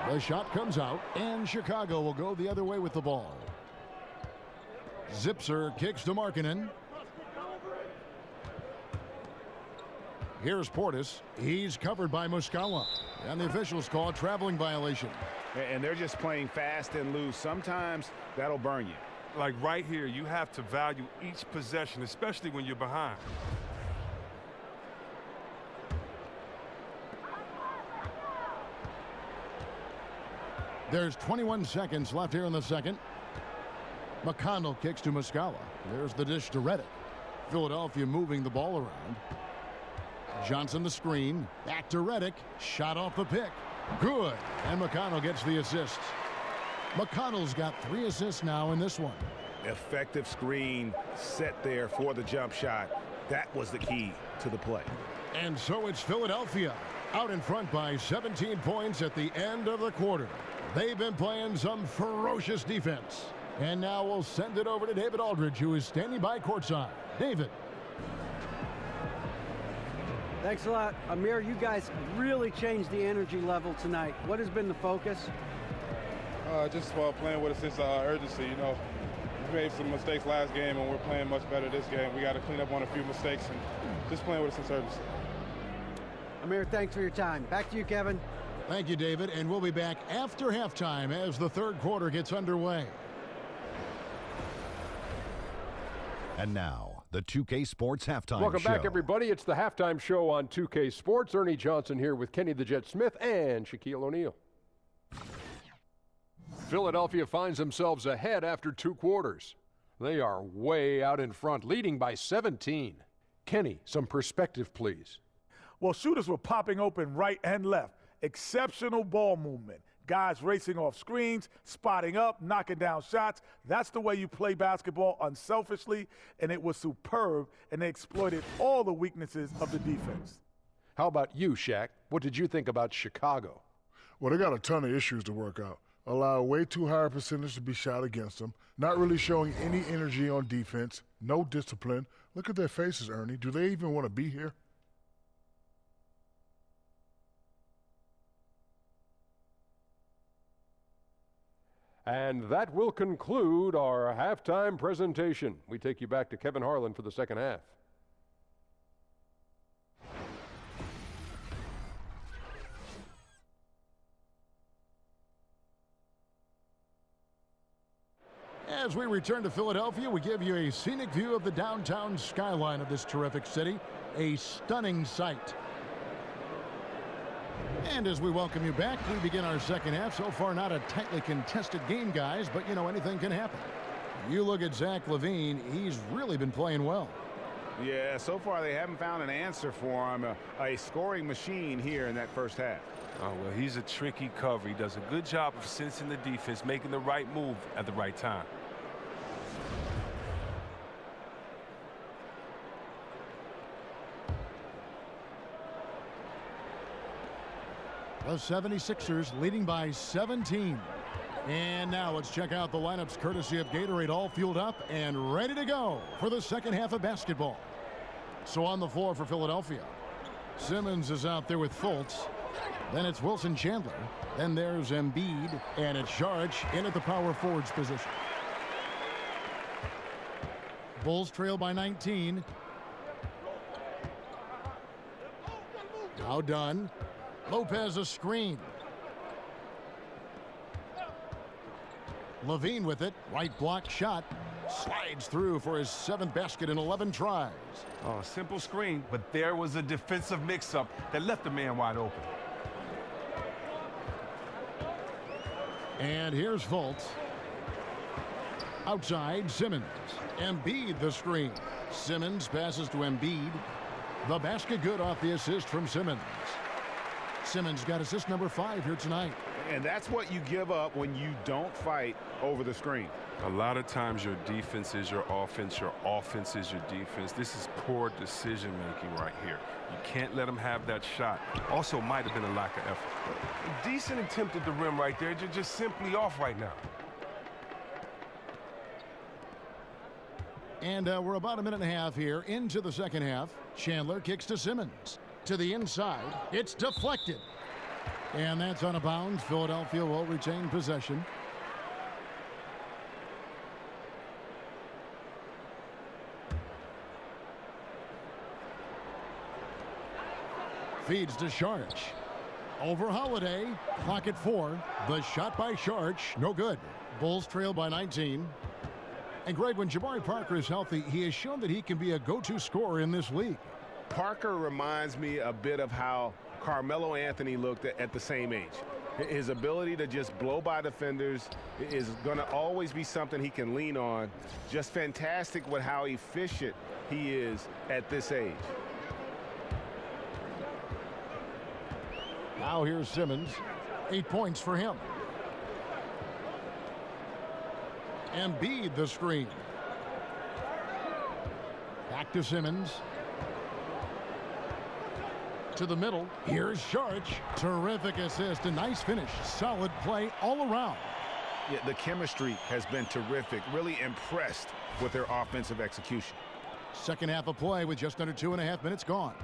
The shot comes out, and Chicago will go the other way with the ball. Zipser kicks to Markkanen. Here's Portis. He's covered by Muscala. And the officials call a traveling violation. And they're just playing fast and loose. Sometimes that'll burn you. Like right here, you have to value each possession, especially when you're behind. There's 21 seconds left here in the second. McConnell kicks to Muscala. There's the dish to Redick. Philadelphia moving the ball around. Johnson the screen. Back to Redick. Shot off the pick. Good. And McConnell gets the assist. McConnell's got 3 assists now in this one. Effective screen set there for the jump shot. That was the key to the play. And so it's Philadelphia out in front by 17 points at the end of the quarter. They've been playing some ferocious defense. And now we'll send it over to David Aldridge, who is standing by courtside. David. Thanks a lot. Amir, you guys really changed the energy level tonight. What has been the focus? Just playing with a sense of urgency. You know, we made some mistakes last game, and we're playing much better this game. We got to clean up on a few mistakes and just playing with a sense of urgency. Amir, thanks for your time. Back to you, Kevin. Thank you, David, and we'll be back after halftime as the third quarter gets underway. And now, the 2K Sports Halftime Welcome Show. back, everybody. It's the halftime show on 2K Sports. Ernie Johnson here with Kenny the Jet Smith and Shaquille O'Neal. Philadelphia finds themselves ahead after 2 quarters. They are way out in front, leading by 17. Kenny, some perspective, please. Well, shooters were popping open right and left. Exceptional ball movement. Guys racing off screens, spotting up, knocking down shots. That's the way you play basketball unselfishly, and it was superb, and they exploited all the weaknesses of the defense. How about you, Shaq? What did you think about Chicago? Well, they got a ton of issues to work out. Allow way too high a percentage to be shot against them. Not really showing any energy on defense. No discipline. Look at their faces, Ernie. Do they even want to be here? And that will conclude our halftime presentation. We take you back to Kevin Harlan for the second half. As we return to Philadelphia, we give you a scenic view of the downtown skyline of this terrific city, a stunning sight. And as we welcome you back, we begin our second half. So far, not a tightly contested game, guys, but, you know, anything can happen. You look at Zach LaVine, he's really been playing well. Yeah, so far they haven't found an answer for him, a scoring machine here in that first half. Oh, well, he's a tricky cover. He does a good job of sensing the defense, making the right move at the right time. The 76ers leading by 17. And now let's check out the lineups courtesy of Gatorade, all fueled up and ready to go for the second half of basketball. So on the floor for Philadelphia, Simmons is out there with Fultz. Then it's Wilson Chandler. Then there's Embiid. And it's Saric in at the power forwards position. Bulls trail by 19. Now done. Lopez a screen. LaVine with it. Right block shot. Slides through for his 7th basket in 11 tries. Oh, simple screen, but there was a defensive mix-up that left the man wide open. And here's Fultz. Outside, Simmons. Embiid the screen. Simmons passes to Embiid. The basket good off the assist from Simmons. Simmons got assist number 5 here tonight. And that's what you give up when you don't fight over the screen. A lot of times your defense is your offense is your defense. This is poor decision making right here. You can't let them have that shot. Also might have been a lack of effort. Decent attempt at the rim right there. You're just simply off right now. And we're about a minute and a half here into the second half. Chandler kicks to Simmons. To the inside. It's deflected. And that's out of bounds. Philadelphia will retain possession. Feeds to Saric. Over Holiday. Clock at 4. The shot by Saric. No good. Bulls trail by 19. And Greg, when Jabari Parker is healthy, he has shown that he can be a go-to scorer in this league. Parker reminds me a bit of how Carmelo Anthony looked at the same age. His ability to just blow by defenders is going to always be something he can lean on. Just fantastic with how efficient he is at this age. Now here's Simmons. 8 points for him. Embiid the screen. Back to Simmons. To the middle. Here's Saric. Terrific assist. A nice finish. Solid play all around. Yeah, the chemistry has been terrific. Really impressed with their offensive execution. Second half of play with just under 2.5 minutes gone.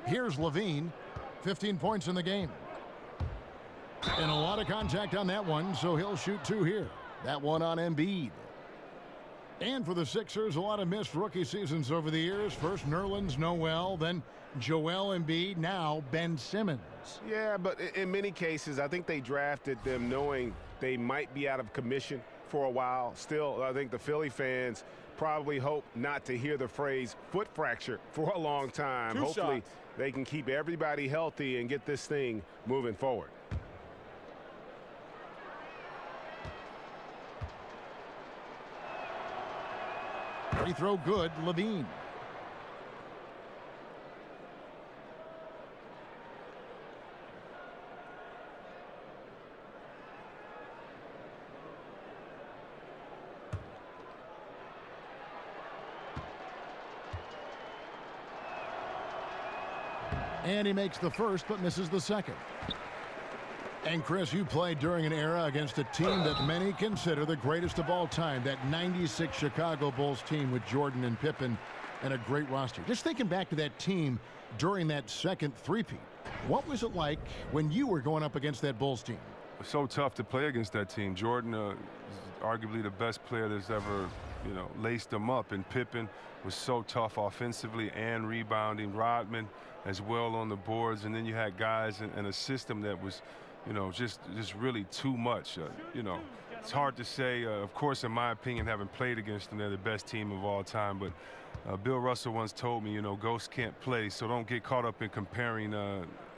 Here's LaVine. 15 points in the game. And a lot of contact on that one, so he'll shoot 2 here. That one on Embiid. And for the Sixers, a lot of missed rookie seasons over the years. First Nerlens Noel, then Joel Embiid, now Ben Simmons. Yeah, but in many cases, I think they drafted them knowing they might be out of commission for a while. Still, I think the Philly fans probably hope not to hear the phrase foot fracture for a long time. Hopefully, they can keep everybody healthy and get this thing moving forward. Free throw good, Levine. And he makes the first but misses the second. And Chris, you played during an era against a team that many consider the greatest of all time, that 96 Chicago Bulls team with Jordan and Pippen and a great roster. Just thinking back to that team during that second three-peat, what was it like when you were going up against that Bulls team? It was so tough to play against that team. Jordan is arguably the best player that's ever, laced them up, and Pippen was so tough offensively and rebounding. Rodman as well on the boards, and then you had guys in a system that was, just really too much. It's hard to say. Of course, in my opinion, having played against them, they're the best team of all time. But Bill Russell once told me, ghosts can't play, so don't get caught up in comparing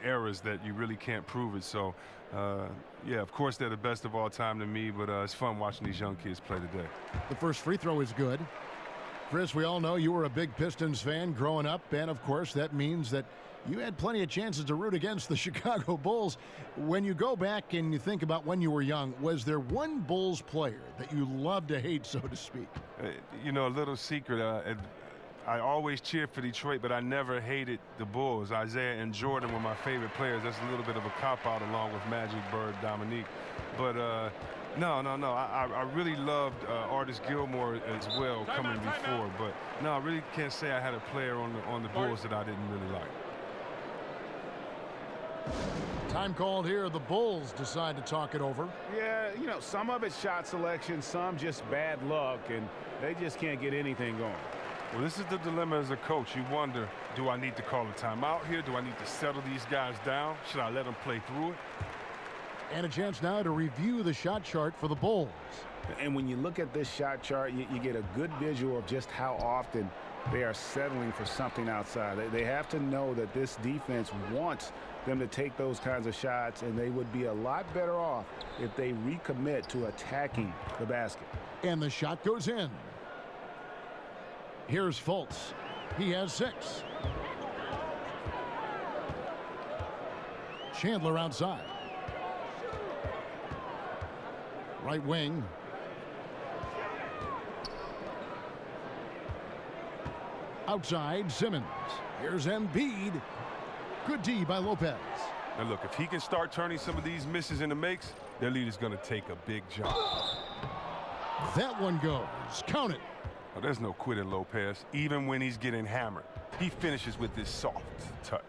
eras that you really can't prove it. So, yeah, of course, they're the best of all time to me, but it's fun watching these young kids play today. The first free throw is good. Chris, we all know you were a big Pistons fan growing up, and of course that means that you had plenty of chances to root against the Chicago Bulls. When you go back and you think about when you were young, was there one Bulls player that you loved to hate, so to speak? A little secret. I always cheered for Detroit, but I never hated the Bulls. Isaiah and Jordan were my favorite players. That's a little bit of a cop-out along with Magic, Bird, Dominique. But no. I really loved Artis Gilmore as well coming before. But no, I really can't say I had a player on the Bulls that I didn't really like. Time called here. The Bulls decide to talk it over. Yeah, some of it's shot selection, some just bad luck, and they just can't get anything going. Well, this is the dilemma as a coach. You wonder, do I need to call a timeout here? Do I need to settle these guys down? Should I let them play through it? And a chance now to review the shot chart for the Bulls. And when you look at this shot chart, you get a good visual of just how often they are settling for something outside. They have to know that this defense wants them to take those kinds of shots, and they would be a lot better off if they recommit to attacking the basket. And the shot goes in. Here's Fultz. He has 6. Chandler outside. Right wing. Outside, Simmons. Here's Embiid. Good D by Lopez. Now look, if he can start turning some of these misses into makes, their lead is going to take a big jump. That one goes. Count it. Oh, there's no quitting Lopez, even when he's getting hammered. He finishes with this soft touch.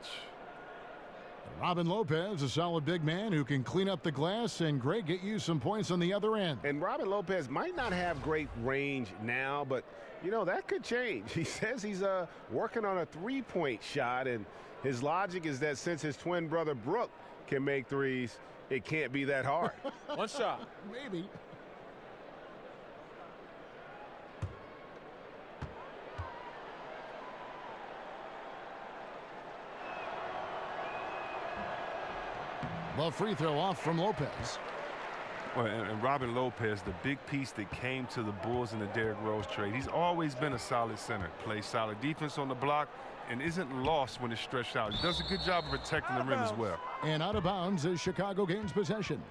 Robin Lopez, a solid big man who can clean up the glass and, Greg, get you some points on the other end. And Robin Lopez might not have great range now, but, that could change. He says he's working on a three-point shot, and his logic is that since his twin brother Brook can make threes, it can't be that hard. One shot. Maybe. The free throw off from Lopez. Well, and Robin Lopez, the big piece that came to the Bulls in the Derrick Rose trade. He's always been a solid center, plays solid defense on the block, and isn't lost when it's stretched out. He does a good job of protecting the rim as well. And out of bounds is Chicago gains possession.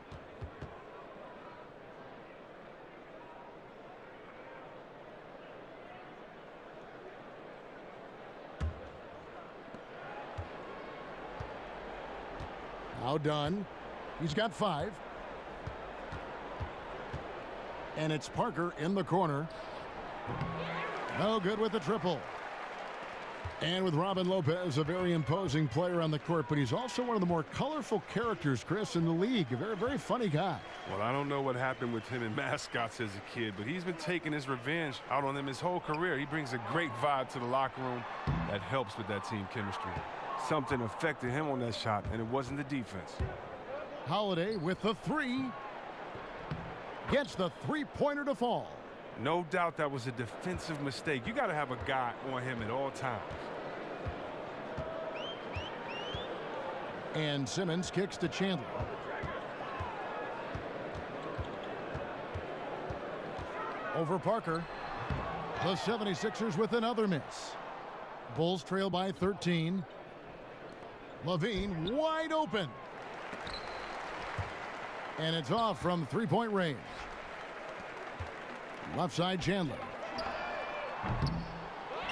Now done. He's got 5. And it's Parker in the corner. No good with the triple. And with Robin Lopez, a very imposing player on the court, but he's also one of the more colorful characters, Chris, in the league. A very, very funny guy. Well, I don't know what happened with him and mascots as a kid, but he's been taking his revenge out on them his whole career. He brings a great vibe to the locker room that helps with that team chemistry. Something affected him on that shot, and it wasn't the defense. Holiday with the three. Gets the three-pointer to fall. No doubt that was a defensive mistake. You got to have a guy on him at all times. And Simmons kicks to Chandler. Over Parker. The 76ers with another miss. Bulls trail by 13. Levine wide open. And it's off from three-point range. Left side Chandler.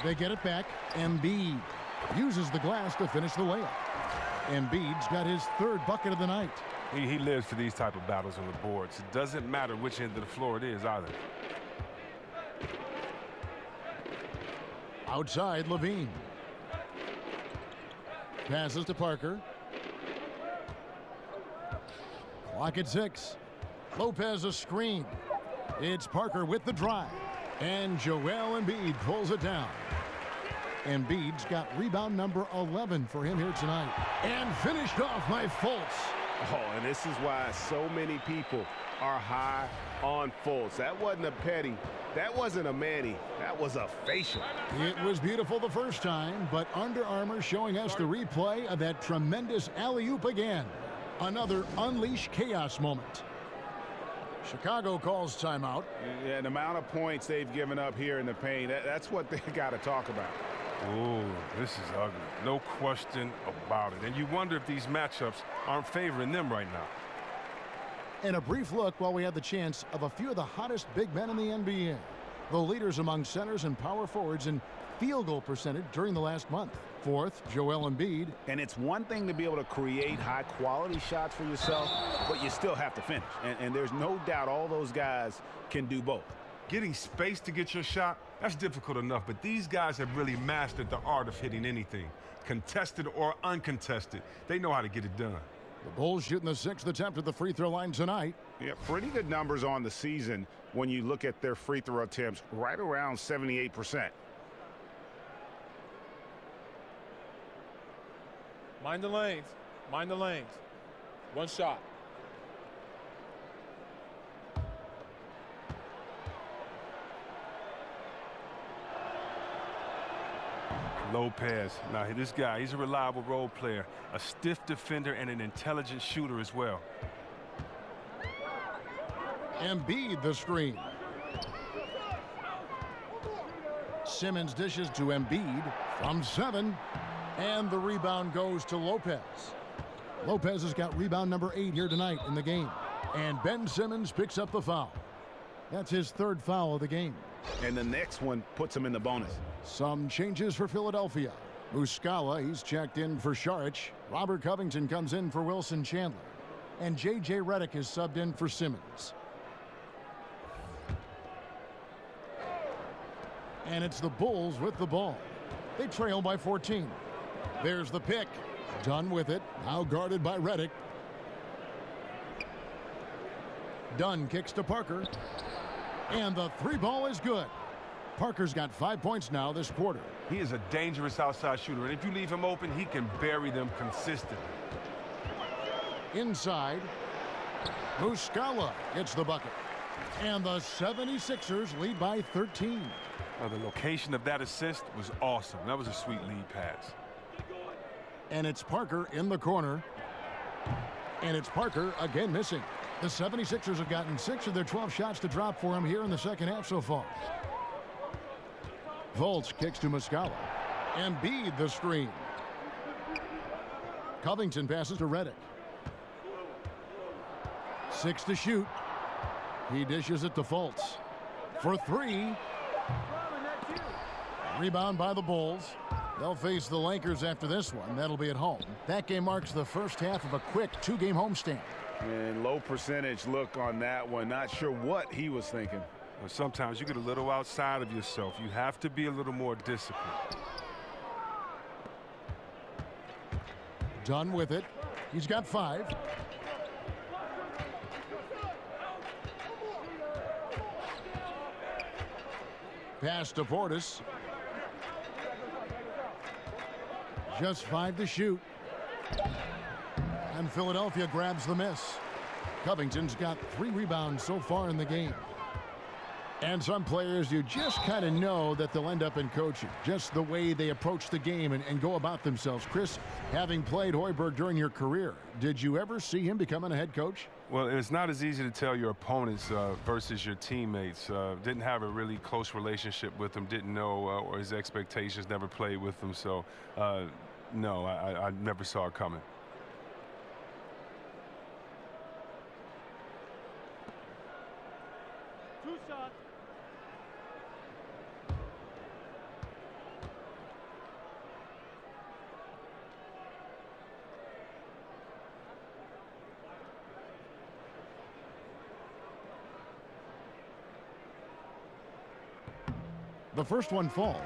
They get it back. Embiid uses the glass to finish the layup. Embiid's got his third bucket of the night. He lives for these type of battles on the boards. It doesn't matter which end of the floor it is either. Outside Levine. Passes to Parker. Clock at 6. Lopez a screen. It's Parker with the drive. And Joel Embiid pulls it down. Embiid's got rebound number 11 for him here tonight. And finished off by Fultz. Oh, and this is why so many people are high on Fultz. That wasn't a petty. That wasn't a Manny. That was a facial. It was beautiful the first time, but Under Armour showing us the replay of that tremendous alley-oop again. Another unleash chaos moment. Chicago calls timeout. Yeah, the amount of points they've given up here in the paint, that's what they got to talk about. Oh, this is ugly. No question about it. And you wonder if these matchups aren't favoring them right now. And a brief look while we had the chance of a few of the hottest big men in the NBA. The leaders among centers and power forwards in field goal percentage during the last month. Fourth, Joel Embiid. And it's one thing to be able to create high-quality shots for yourself, but you still have to finish. And there's no doubt all those guys can do both. Getting space to get your shot, that's difficult enough, but these guys have really mastered the art of hitting anything, contested or uncontested. They know how to get it done. The Bulls shooting the 6th attempt at the free throw line tonight. Yeah, pretty good numbers on the season when you look at their free throw attempts, right around 78%. Mind the lanes. Mind the lanes. One shot. Lopez. Now, this guy, he's a reliable role player, a stiff defender, and an intelligent shooter as well. Embiid the screen. Simmons dishes to Embiid from 7. And the rebound goes to Lopez. Lopez has got rebound number 8 here tonight in the game. And Ben Simmons picks up the foul. That's his third foul of the game. And the next one puts him in the bonus. Some changes for Philadelphia. Muscala, he's checked in for Saric. Robert Covington comes in for Wilson Chandler. And J.J. Redick is subbed in for Simmons. And it's the Bulls with the ball. They trail by 14. There's the pick. Dunn with it. Now guarded by Redick. Dunn kicks to Parker. And the three ball is good. Parker's got 5 points now this quarter. He is a dangerous outside shooter, and if you leave him open, he can bury them consistently. Inside. Muscala gets the bucket. And the 76ers lead by 13. The location of that assist was awesome. That was a sweet lead pass. And it's Parker in the corner. And it's Parker again missing. The 76ers have gotten 6 of their 12 shots to drop for him here in the second half so far. Fultz kicks to Muscala. Embiid the screen. Covington passes to Redick. 6 to shoot. He dishes it to Fultz. For 3. Rebound by the Bulls. They'll face the Lakers after this one. That'll be at home. That game marks the first half of a quick 2-game homestand. And low percentage look on that one. Not sure what he was thinking. Well, sometimes you get a little outside of yourself. You have to be a little more disciplined. Done with it. He's got 5. Pass to Portis. Just 5 to shoot. And Philadelphia grabs the miss. Covington's got 3 rebounds so far in the game. And some players, you just kind of know that they'll end up in coaching. Just the way they approach the game and go about themselves. Chris, having played Hoiberg during your career, did you ever see him becoming a head coach? Well, it's not as easy to tell your opponents versus your teammates. Didn't have a really close relationship with them. Didn't know or his expectations, never played with them. So, no, I never saw it coming. The first one falls,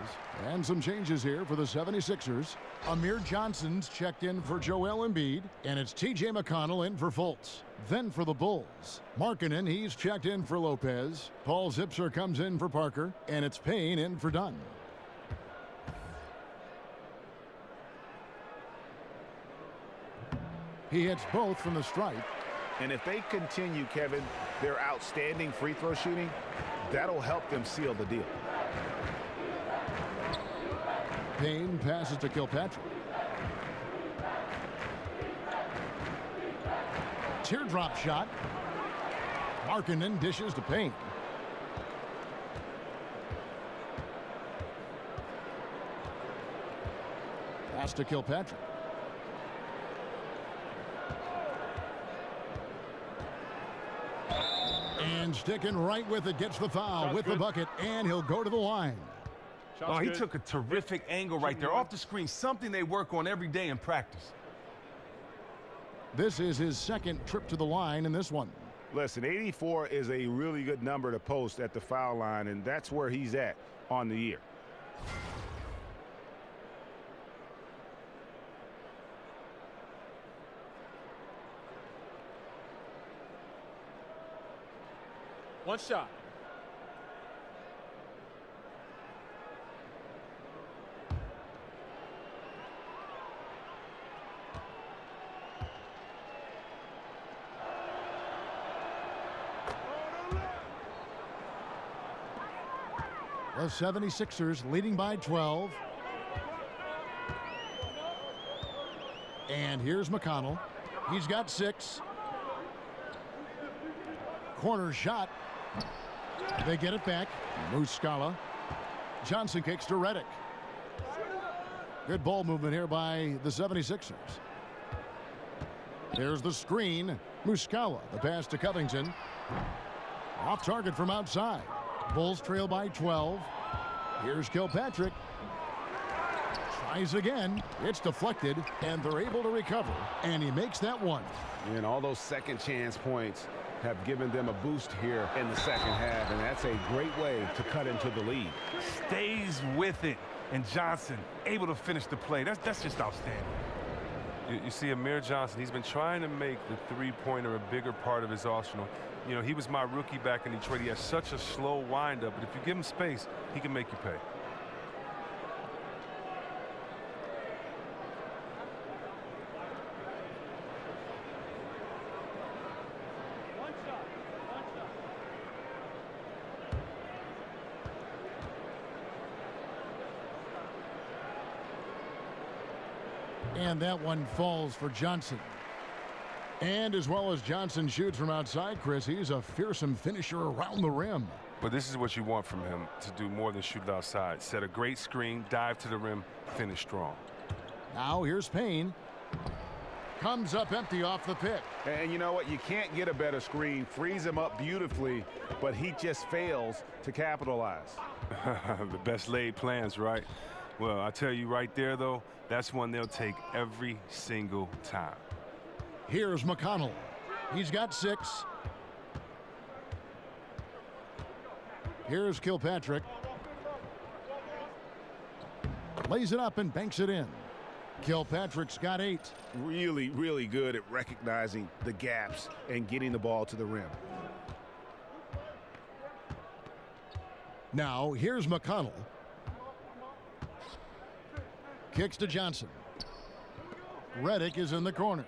and some changes here for the 76ers. Amir Johnson's checked in for Joel Embiid, and it's T.J. McConnell in for Fultz. Then for the Bulls, Markkanen, he's checked in for Lopez. Paul Zipser comes in for Parker, and it's Payne in for Dunn. He hits both from the stripe. And if they continue, Kevin, their outstanding free throw shooting, that'll help them seal the deal. Payne passes to Kilpatrick. Teardrop shot. Markkanen dishes to Payne. Pass to Kilpatrick. And sticking right with it, gets the foul with the bucket, and he'll go to the line. Oh, he took a terrific angle right there off the screen, something they work on every day in practice. This is his second trip to the line in this one. Listen, 84 is a really good number to post at the foul line, and that's where he's at on the year. One shot. The 76ers leading by 12. And here's McConnell. He's got 6. Corner shot. They get it back. Muscala. Johnson kicks to Redick. Good ball movement here by the 76ers. There's the screen. Muscala. The pass to Covington. Off target from outside. Bulls trail by 12. Here's Kilpatrick. Tries again. It's deflected, and they're able to recover. And he makes that one. And all those second chance points have given them a boost here in the second half, and that's a great way to cut into the lead. Stays with it, and Johnson able to finish the play. That's just outstanding. You see Amir Johnson, he's been trying to make the three-pointer a bigger part of his arsenal. You know, he was my rookie back in Detroit. He has such a slow windup, but if you give him space, he can make you pay. And that one falls for Johnson. And as well as Johnson shoots from outside, Chris, he's a fearsome finisher around the rim. But this is what you want from him, to do more than shoot outside. Set a great screen, dive to the rim, finish strong. Now here's Payne. Comes up empty off the pick. And you know what? You can't get a better screen. Frees him up beautifully, but he just fails to capitalize. The best laid plans, right? Well, I tell you right there, though, that's one they'll take every single time. Here's McConnell. He's got 6. Here's Kilpatrick. Lays it up and banks it in. Kilpatrick's got 8. Really, really good at recognizing the gaps and getting the ball to the rim. Now, here's McConnell. Kicks to Johnson. Reddick is in the corner.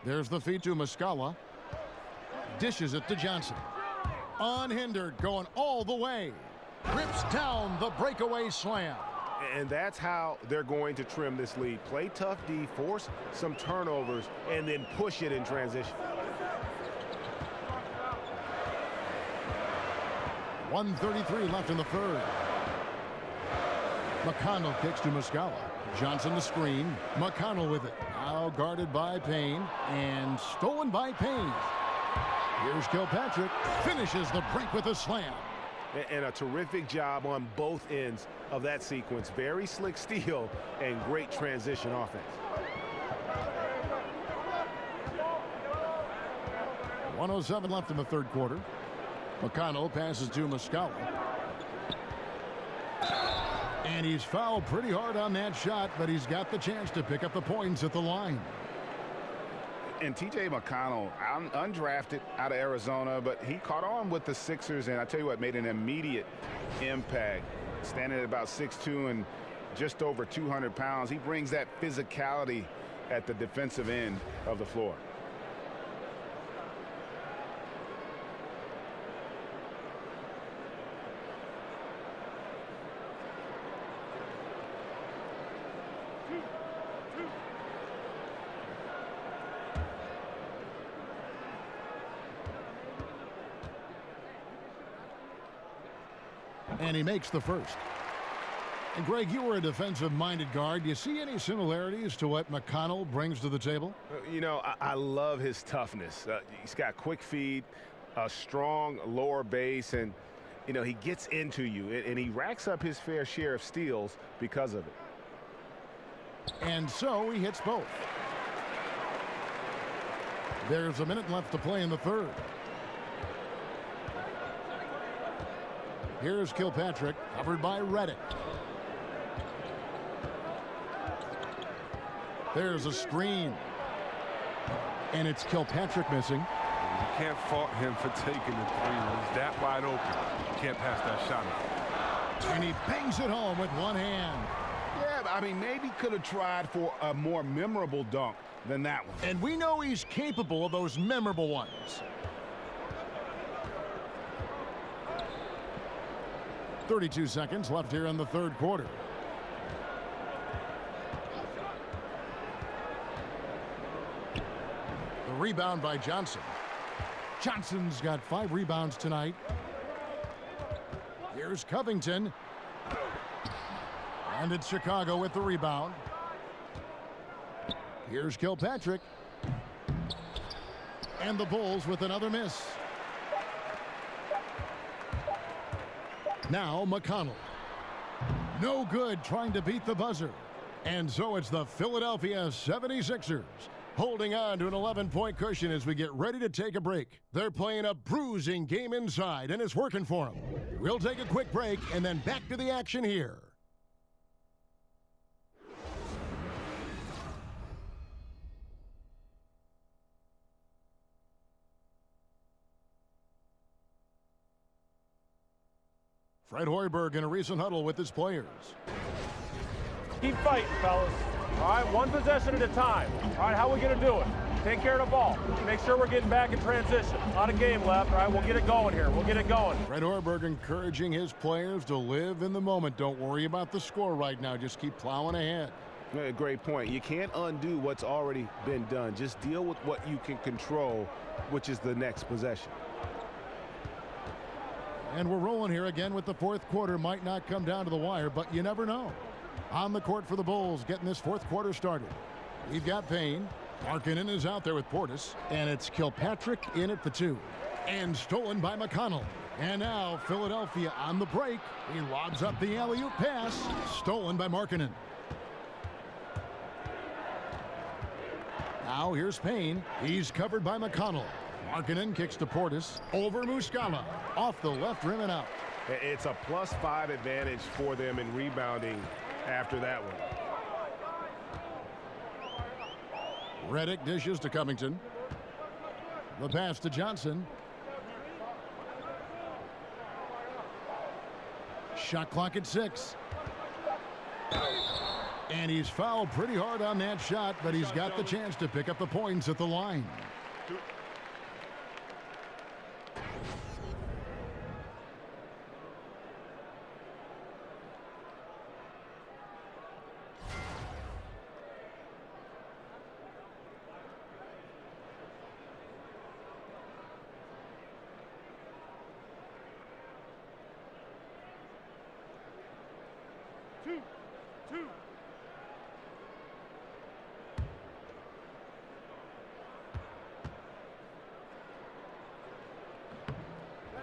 There's the feed to Muscala. Dishes it to Johnson. Unhindered, going all the way. Rips down the breakaway slam. And that's how they're going to trim this lead. Play tough D, force some turnovers, and then push it in transition. 1:33 left in the third. McConnell kicks to Muscala. Johnson the screen. McConnell with it. Now guarded by Payne and stolen by Payne. Here's Kilpatrick. Finishes the break with a slam. And a terrific job on both ends of that sequence. Very slick steal and great transition offense. 1:07 left in the third quarter. McConnell passes to Muscala. And he's fouled pretty hard on that shot, but he's got the chance to pick up the points at the line. And T.J. McConnell, undrafted out of Arizona, but he caught on with the Sixers, and I tell you what, made an immediate impact. Standing at about 6'2" and just over 200 pounds, he brings that physicality at the defensive end of the floor. And he makes the first. And Greg, you were a defensive-minded guard. Do you see any similarities to what McConnell brings to the table? You know, I love his toughness. He's got quick feet, a strong lower base, and, you know, he gets into you, and he racks up his fair share of steals because of it. And so he hits both. There's a minute left to play in the third. Here's Kilpatrick, covered by Reddick. There's a screen. And it's Kilpatrick missing. You can't fault him for taking the three. He's that wide open. You can't pass that shot. And he bangs it home with one hand. Yeah, I mean, maybe could have tried for a more memorable dunk than that one. And we know he's capable of those memorable ones. 32 seconds left here in the third quarter. The rebound by Johnson. Johnson's got 5 rebounds tonight. Here's Covington. And it's Chicago with the rebound. Here's Kilpatrick. And the Bulls with another miss. Now McConnell. No good trying to beat the buzzer. And so it's the Philadelphia 76ers holding on to an 11-point cushion as we get ready to take a break. They're playing a bruising game inside, and it's working for them. We'll take a quick break and then back to the action here. Fred Hoiberg in a recent huddle with his players. Keep fighting, fellas. All right, one possession at a time. All right, how are we going to do it? Take care of the ball. Make sure we're getting back in transition. A lot of game left. All right, we'll get it going here. We'll get it going. Fred Hoiberg encouraging his players to live in the moment. Don't worry about the score right now. Just keep plowing ahead. Great point. You can't undo what's already been done. Just deal with what you can control, which is the next possession. And we're rolling here again with the fourth quarter. Might not come down to the wire, but you never know. On the court for the Bulls, getting this fourth quarter started. We've got Payne. Markkanen is out there with Portis. And it's Kilpatrick in at the 2. And stolen by McConnell. And now Philadelphia on the break. He lobs up the alley-oop pass. Stolen by Markkanen. Now here's Payne. He's covered by McConnell. Markkanen kicks to Portis. Over Muscala. Off the left rim and out. It's a +5 advantage for them in rebounding after that one. Redick dishes to Covington. The pass to Johnson. Shot clock at 6. And he's fouled pretty hard on that shot, but he's got the chance to pick up the points at the line.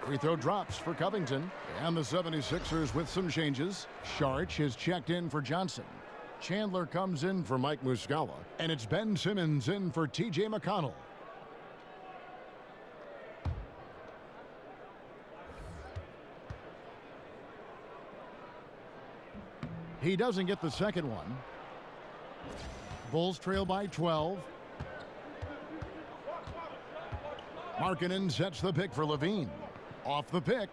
Free throw drops for Covington. And the 76ers with some changes. Saric is checked in for Johnson. Chandler comes in for Mike Muscala. And it's Ben Simmons in for T.J. McConnell. He doesn't get the second one. Bulls trail by 12. Markkanen sets the pick for Levine. Off the pick.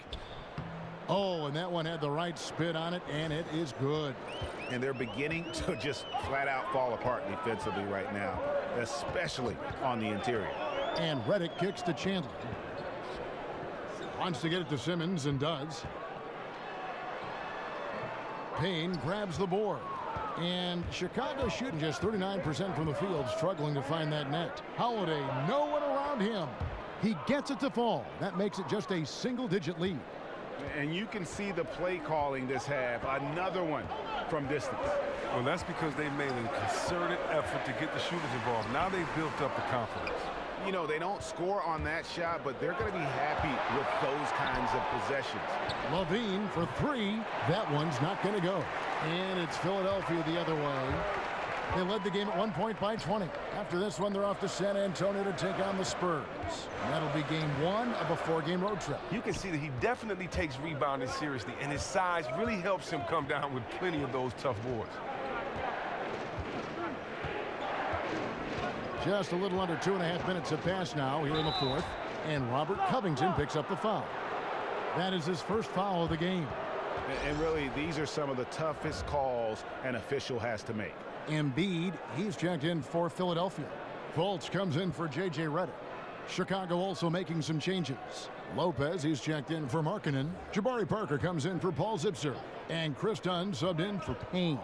Oh, and that one had the right spin on it, and it is good. And they're beginning to just flat out fall apart defensively right now, especially on the interior. And Redick kicks to Chandler. Wants to get it to Simmons and does. Payne grabs the board. And Chicago shooting just 39% from the field, struggling to find that net. Holiday, no one around him. He gets it to fall. That makes it just a single-digit lead. And you can see the play calling this half. Another one from distance. Well, that's because they made a concerted effort to get the shooters involved. Now they've built up the confidence. You know, they don't score on that shot, but they're going to be happy with those kinds of possessions. Levine for 3. That one's not going to go. And it's Philadelphia the other way. They led the game at 1 point by 20. After this one, they're off to San Antonio to take on the Spurs. And that'll be game 1 of a 4-game road trip. You can see that he definitely takes rebounding seriously, and his size really helps him come down with plenty of those tough boards. Just a little under 2.5 minutes have passed now here in the 4th. And Robert Covington picks up the foul. That is his first foul of the game. And really, these are some of the toughest calls an official has to make. Embiid, he's checked in for Philadelphia. Fultz comes in for J.J. Redick. Chicago also making some changes. Lopez, he's checked in for Markkanen. Jabari Parker comes in for Paul Zipser. And Chris Dunn subbed in for Payne.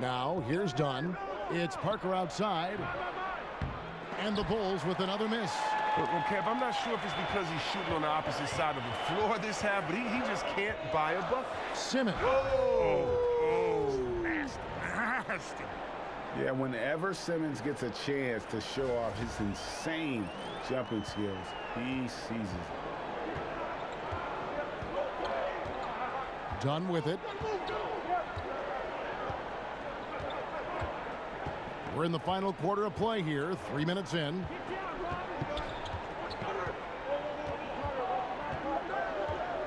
Now, here's Dunn. It's Parker outside. And the Bulls with another miss. Well, Kev, I'm not sure if it's because he's shooting on the opposite side of the floor this half, but he just can't buy a bucket. Simmons. Nasty. Yeah, whenever Simmons gets a chance to show off his insane jumping skills, he seizes it. Done with it. We're in the final quarter of play here, 3 minutes in.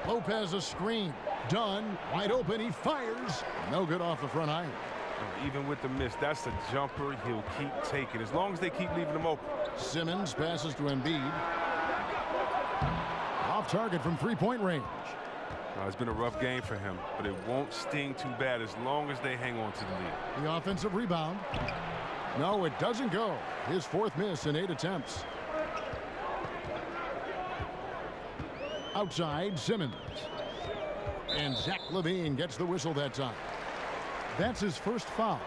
Lopez a screen. Dunn, wide open, he fires. No good off the front iron. Even with the miss, that's a jumper he'll keep taking as long as they keep leaving him open. Simmons passes to Embiid. Off target from three-point range. It's been a rough game for him, but it won't sting too bad as long as they hang on to the lead. The offensive rebound. No, it doesn't go. His 4th miss in 8 attempts. Outside, Simmons. And Zach LaVine gets the whistle that time. That's his first foul.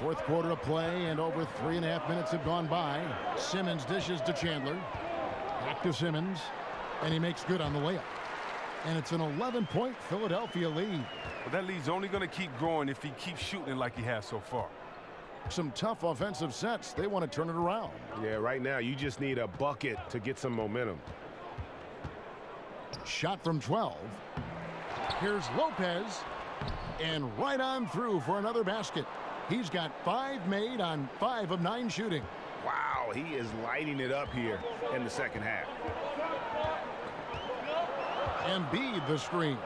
Fourth quarter of play, and over 3.5 minutes have gone by. Simmons dishes to Chandler. Back to Simmons, and he makes good on the layup. And it's an 11-point Philadelphia lead. But that lead's only going to keep growing if he keeps shooting like he has so far. Some tough offensive sets. They want to turn it around. Yeah, right now you just need a bucket to get some momentum. Shot from 12. Here's Lopez. And right on through for another basket. He's got 5 made on 5 of 9 shooting. Wow, he is lighting it up here in the second half. Embiid the screen.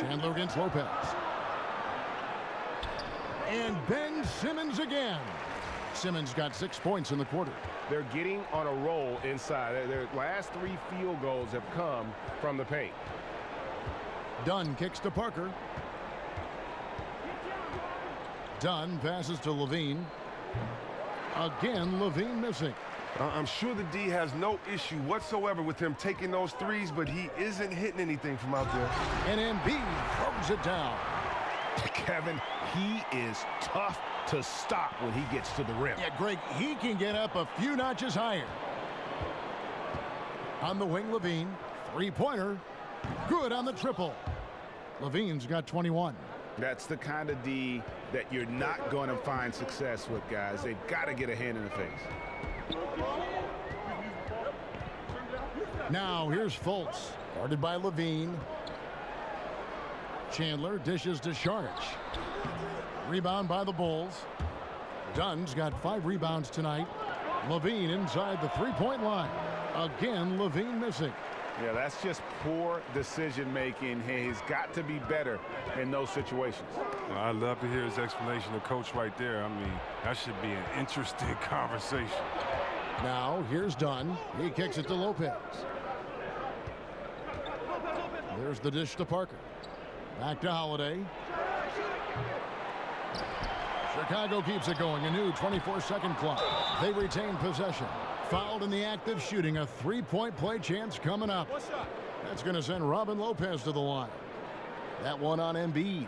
Chandler against Lopez. And Ben Simmons again. Simmons got 6 points in the quarter. They're getting on a roll inside. Their last 3 field goals have come from the paint. Dunn kicks to Parker. Dunn passes to Levine. Again, Levine missing. I'm sure the D has no issue whatsoever with him taking those threes, but he isn't hitting anything from out there. And Embiid throws it down. Kevin, he is tough to stop when he gets to the rim. Yeah, Greg, he can get up a few notches higher. On the wing, Levine. Three-pointer. Good on the triple. Levine's got 21. That's the kind of D that you're not going to find success with, guys. They've got to get a hand in the face. Now here's Fultz, guarded by Levine. Chandler dishes to Saric. Rebound by the Bulls. Dunn's got 5 rebounds tonight. Levine inside the three-point line. Again, Levine missing. Yeah, that's just poor decision-making. He's got to be better in those situations. Well, I'd love to hear his explanation of Coach right there. I mean, that should be an interesting conversation. Now, here's Dunn. He kicks it to Lopez. There's the dish to Parker. Back to Holiday. Chicago keeps it going. A new 24-second clock. They retain possession. Fouled in the act of shooting. A three-point play chance coming up. That's going to send Robin Lopez to the line. That one on Embiid.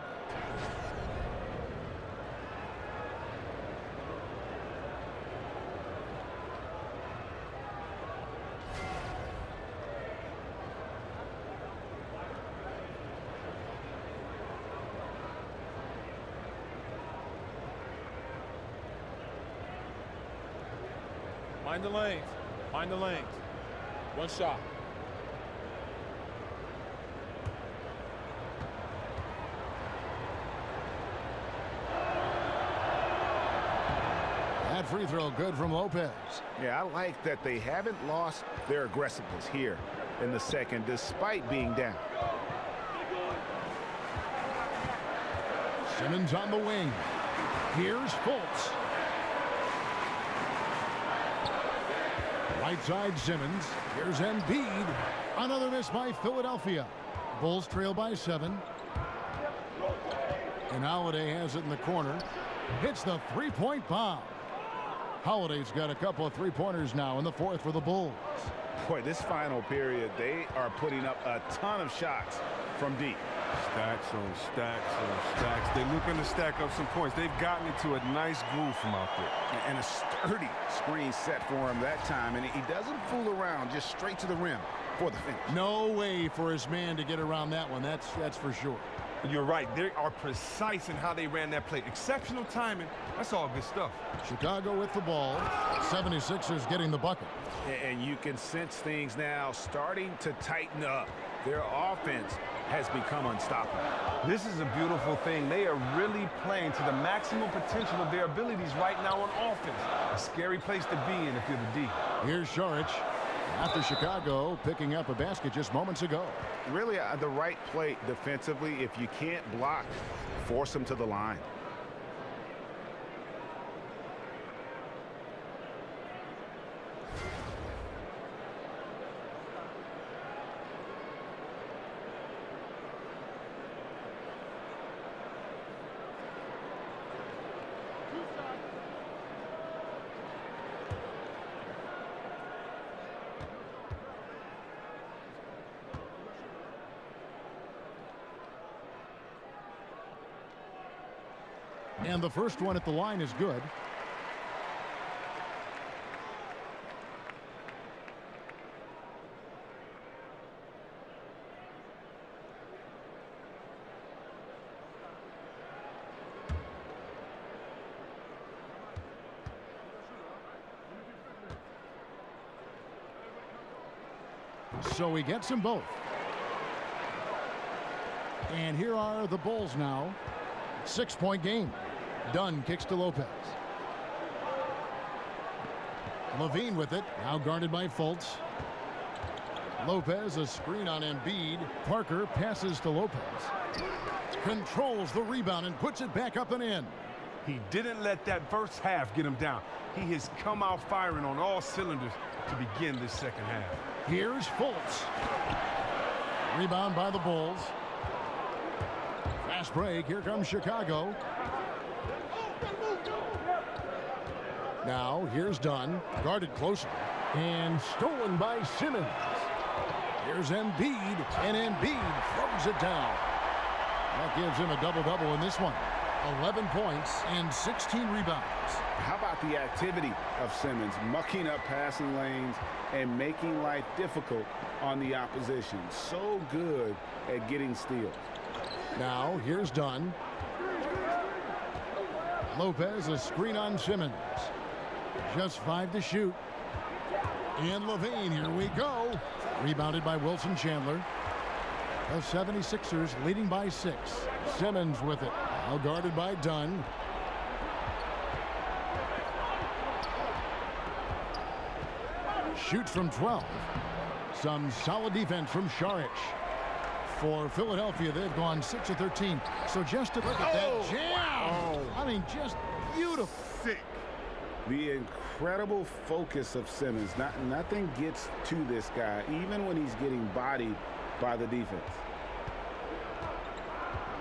Mind the lanes. Mind the lanes. One shot. That free throw good from Lopez. Yeah, I like that they haven't lost their aggressiveness here in the second, despite being down. Simmons on the wing. Here's Fultz. Right side Simmons. Here's Embiid. Another miss by Philadelphia. Bulls trail by 7. And Holiday has it in the corner. Hits the three-point bomb. Holiday's got a couple of three-pointers now in the fourth for the Bulls. Boy, this final period, they are putting up a ton of shots from deep. Stacks on stacks on stacks. They're looking to stack up some points. They've gotten into a nice groove from out there. And a sturdy screen set for him that time. And he doesn't fool around, just straight to the rim for the finish. No way for his man to get around that one. That's for sure. You're right. They are precise in how they ran that play. Exceptional timing. That's all good stuff. Chicago with the ball. 76ers getting the bucket. And you can sense things now starting to tighten up. Their offense has become unstoppable. This is a beautiful thing. They are really playing to the maximum potential of their abilities right now on offense. A scary place to be in if you're the D. Here's Saric. After Chicago picking up a basket just moments ago. Really the right play defensively. If you can't block, force them to the line. And the first one at the line is good. So he gets them both. And here are the Bulls now. 6-point game. Dunn kicks to Lopez. Levine with it, now guarded by Fultz. Lopez, a screen on Embiid. Parker passes to Lopez. Controls the rebound and puts it back up and in. He didn't let that first half get him down. He has come out firing on all cylinders to begin this second half. Here's Fultz. Rebound by the Bulls. Fast break. Here comes Chicago. Now, here's Dunn. Guarded closer. And stolen by Simmons. Here's Embiid. And Embiid throws it down. That gives him a double-double in this one. 11 points and 16 rebounds. How about the activity of Simmons, mucking up passing lanes and making life difficult on the opposition? So good at getting steals. Now, here's Dunn. Lopez, a screen on Simmons. Just 5 to shoot. And Levine, here we go. Rebounded by Wilson Chandler. The 76ers leading by 6. Simmons with it. Now guarded by Dunn. Shoots from 12. Some solid defense from Šarić. For Philadelphia, they've gone 6 of 13. So just to look at that jam. Wow. I mean, just beautiful. Sick. The incredible focus of Simmons. Nothing gets to this guy, even when he's getting bodied by the defense.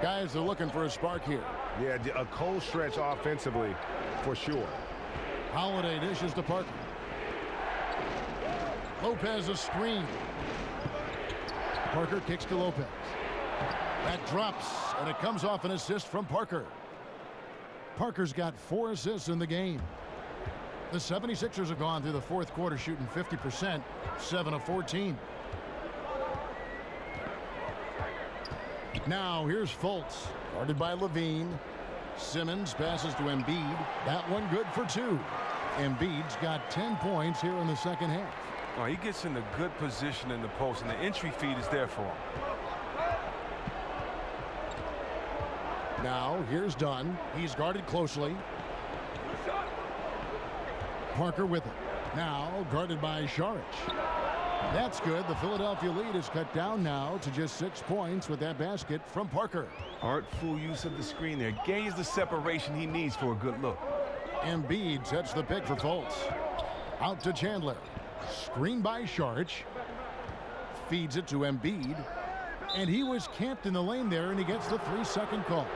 Guys are looking for a spark here. Yeah, a cold stretch offensively, for sure. Holiday dishes to Parker. Lopez a screen. Parker kicks to Lopez. That drops, and it comes off an assist from Parker. Parker's got 4 assists in the game. The 76ers have gone through the fourth quarter shooting 50%, 7 of 14. Now here's Fultz, guarded by Levine. Simmons passes to Embiid. That one good for 2. Embiid's got 10 points here in the second half. Oh, he gets in a good position in the post, and the entry feed is there for him. Now here's Dunn. He's guarded closely. Parker with it. Now guarded by Šarić. That's good. The Philadelphia lead is cut down now to just 6 points with that basket from Parker. Artful use of the screen there. Gains the separation he needs for a good look. Embiid sets the pick for Fultz. Out to Chandler. Screen by Šarić. Feeds it to Embiid. And he was camped in the lane there, and he gets the 3-second call.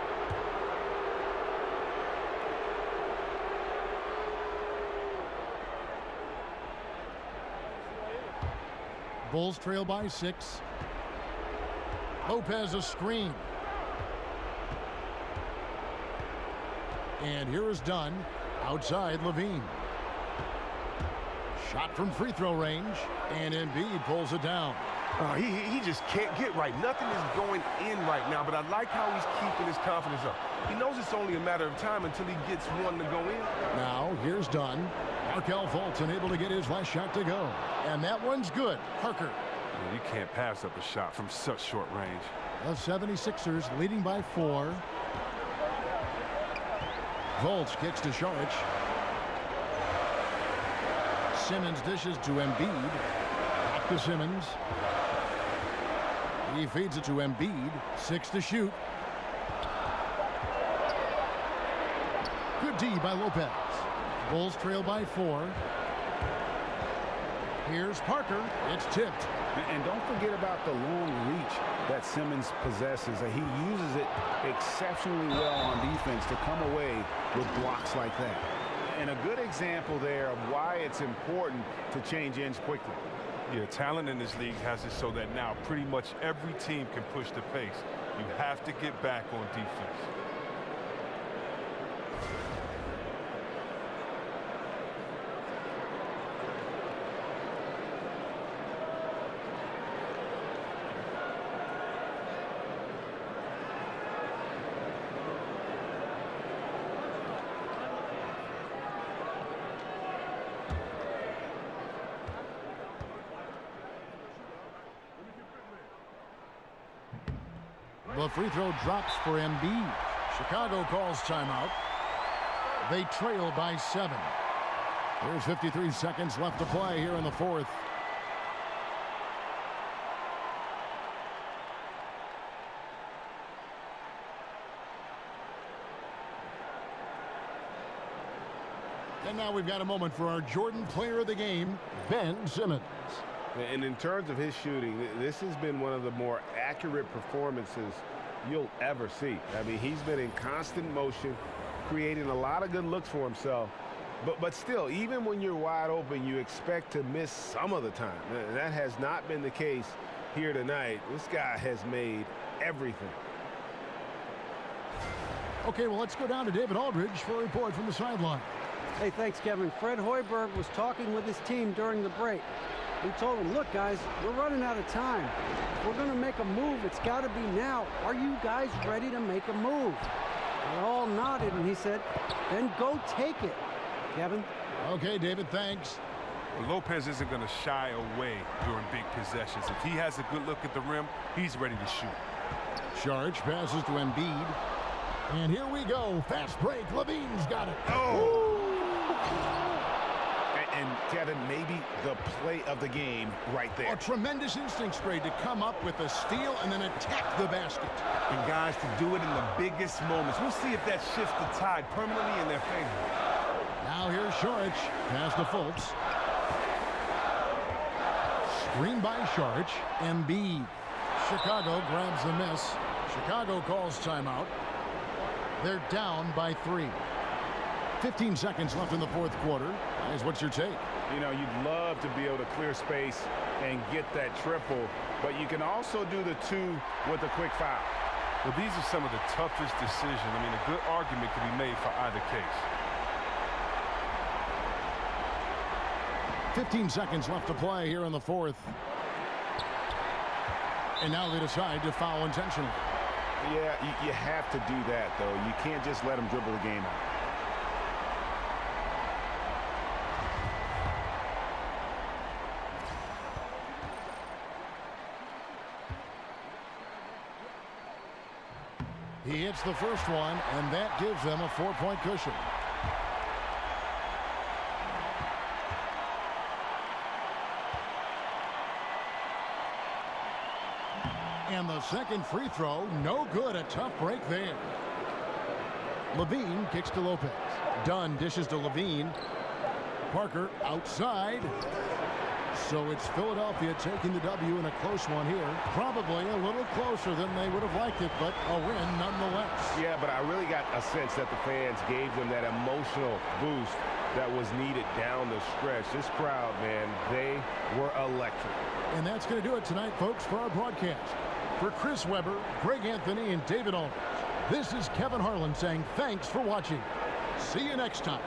Bulls trail by 6. Lopez a screen. And here is Dunn. Outside Levine. Shot from free throw range. And Embiid pulls it down. He just can't get right. Nothing is going in right now, but I like how he's keeping his confidence up. He knows it's only a matter of time until he gets one to go in. Now here's Dunn. Markelle Fultz unable to get his last shot to go. And that one's good. Parker. Yeah, you can't pass up a shot from such short range. The 76ers leading by 4. Fultz kicks to Šarić. Simmons dishes to Embiid. Back to Simmons. He feeds it to Embiid. 6 to shoot. Good D by Lopez. Bulls trail by 4. Here's Parker. It's tipped. And don't forget about the long reach that Simmons possesses. He uses it exceptionally well on defense to come away with blocks like that. And a good example there of why it's important to change ends quickly. Yeah, talent in this league has it so that now pretty much every team can push the pace. You have to get back on defense. The free throw drops for Embiid. Chicago calls timeout. They trail by 7. There's 53 seconds left to play here in the fourth. And now we've got a moment for our Jordan Player of the Game, Ben Simmons. And in terms of his shooting, this has been one of the more accurate performances you'll ever see. I mean, he's been in constant motion, creating a lot of good looks for himself. But still, even when you're wide open, you expect to miss some of the time. That has not been the case here tonight. This guy has made everything. Okay, well, let's go down to David Aldridge for a report from the sideline. Hey, thanks, Kevin. Fred Hoiberg was talking with his team during the break. He told them, look, guys, we're running out of time. If we're going to make a move, it's got to be now. Are you guys ready to make a move? They all nodded, and he said, then go take it. Kevin? Okay, David, thanks. Well, Lopez isn't going to shy away during big possessions. If he has a good look at the rim, he's ready to shoot. Sharge passes to Embiid. And here we go. Fast break. Levine's got it. Oh! And Kevin, maybe the play of the game right there. A tremendous instinct straight to come up with a steal and then attack the basket. And guys, to do it in the biggest moments. We'll see if that shifts the tide permanently in their favor. Now here's Sharge. Pass to Fultz. Screen by Sharge. Embiid. Chicago grabs the miss. Chicago calls timeout. They're down by 3. 15 seconds left in the fourth quarter. Guys, what's your take? You know, you'd love to be able to clear space and get that triple, but you can also do the 2 with a quick foul. Well, these are some of the toughest decisions. I mean, a good argument can be made for either case. 15 seconds left to play here in the fourth. And now they decide to foul intentionally. Yeah, you have to do that, though. You can't just let them dribble the game out. He hits the first one, and that gives them a 4-point cushion. And the second free throw, no good. A tough break there. Levine kicks to Lopez. Dunn dishes to Levine. Parker outside. So it's Philadelphia taking the W in a close one here. Probably a little closer than they would have liked it, but a win nonetheless. Yeah, but I really got a sense that the fans gave them that emotional boost that was needed down the stretch. This crowd, man, they were electric. And that's going to do it tonight, folks, for our broadcast. For Chris Webber, Greg Anthony, and David Aldridge, this is Kevin Harlan saying thanks for watching. See you next time.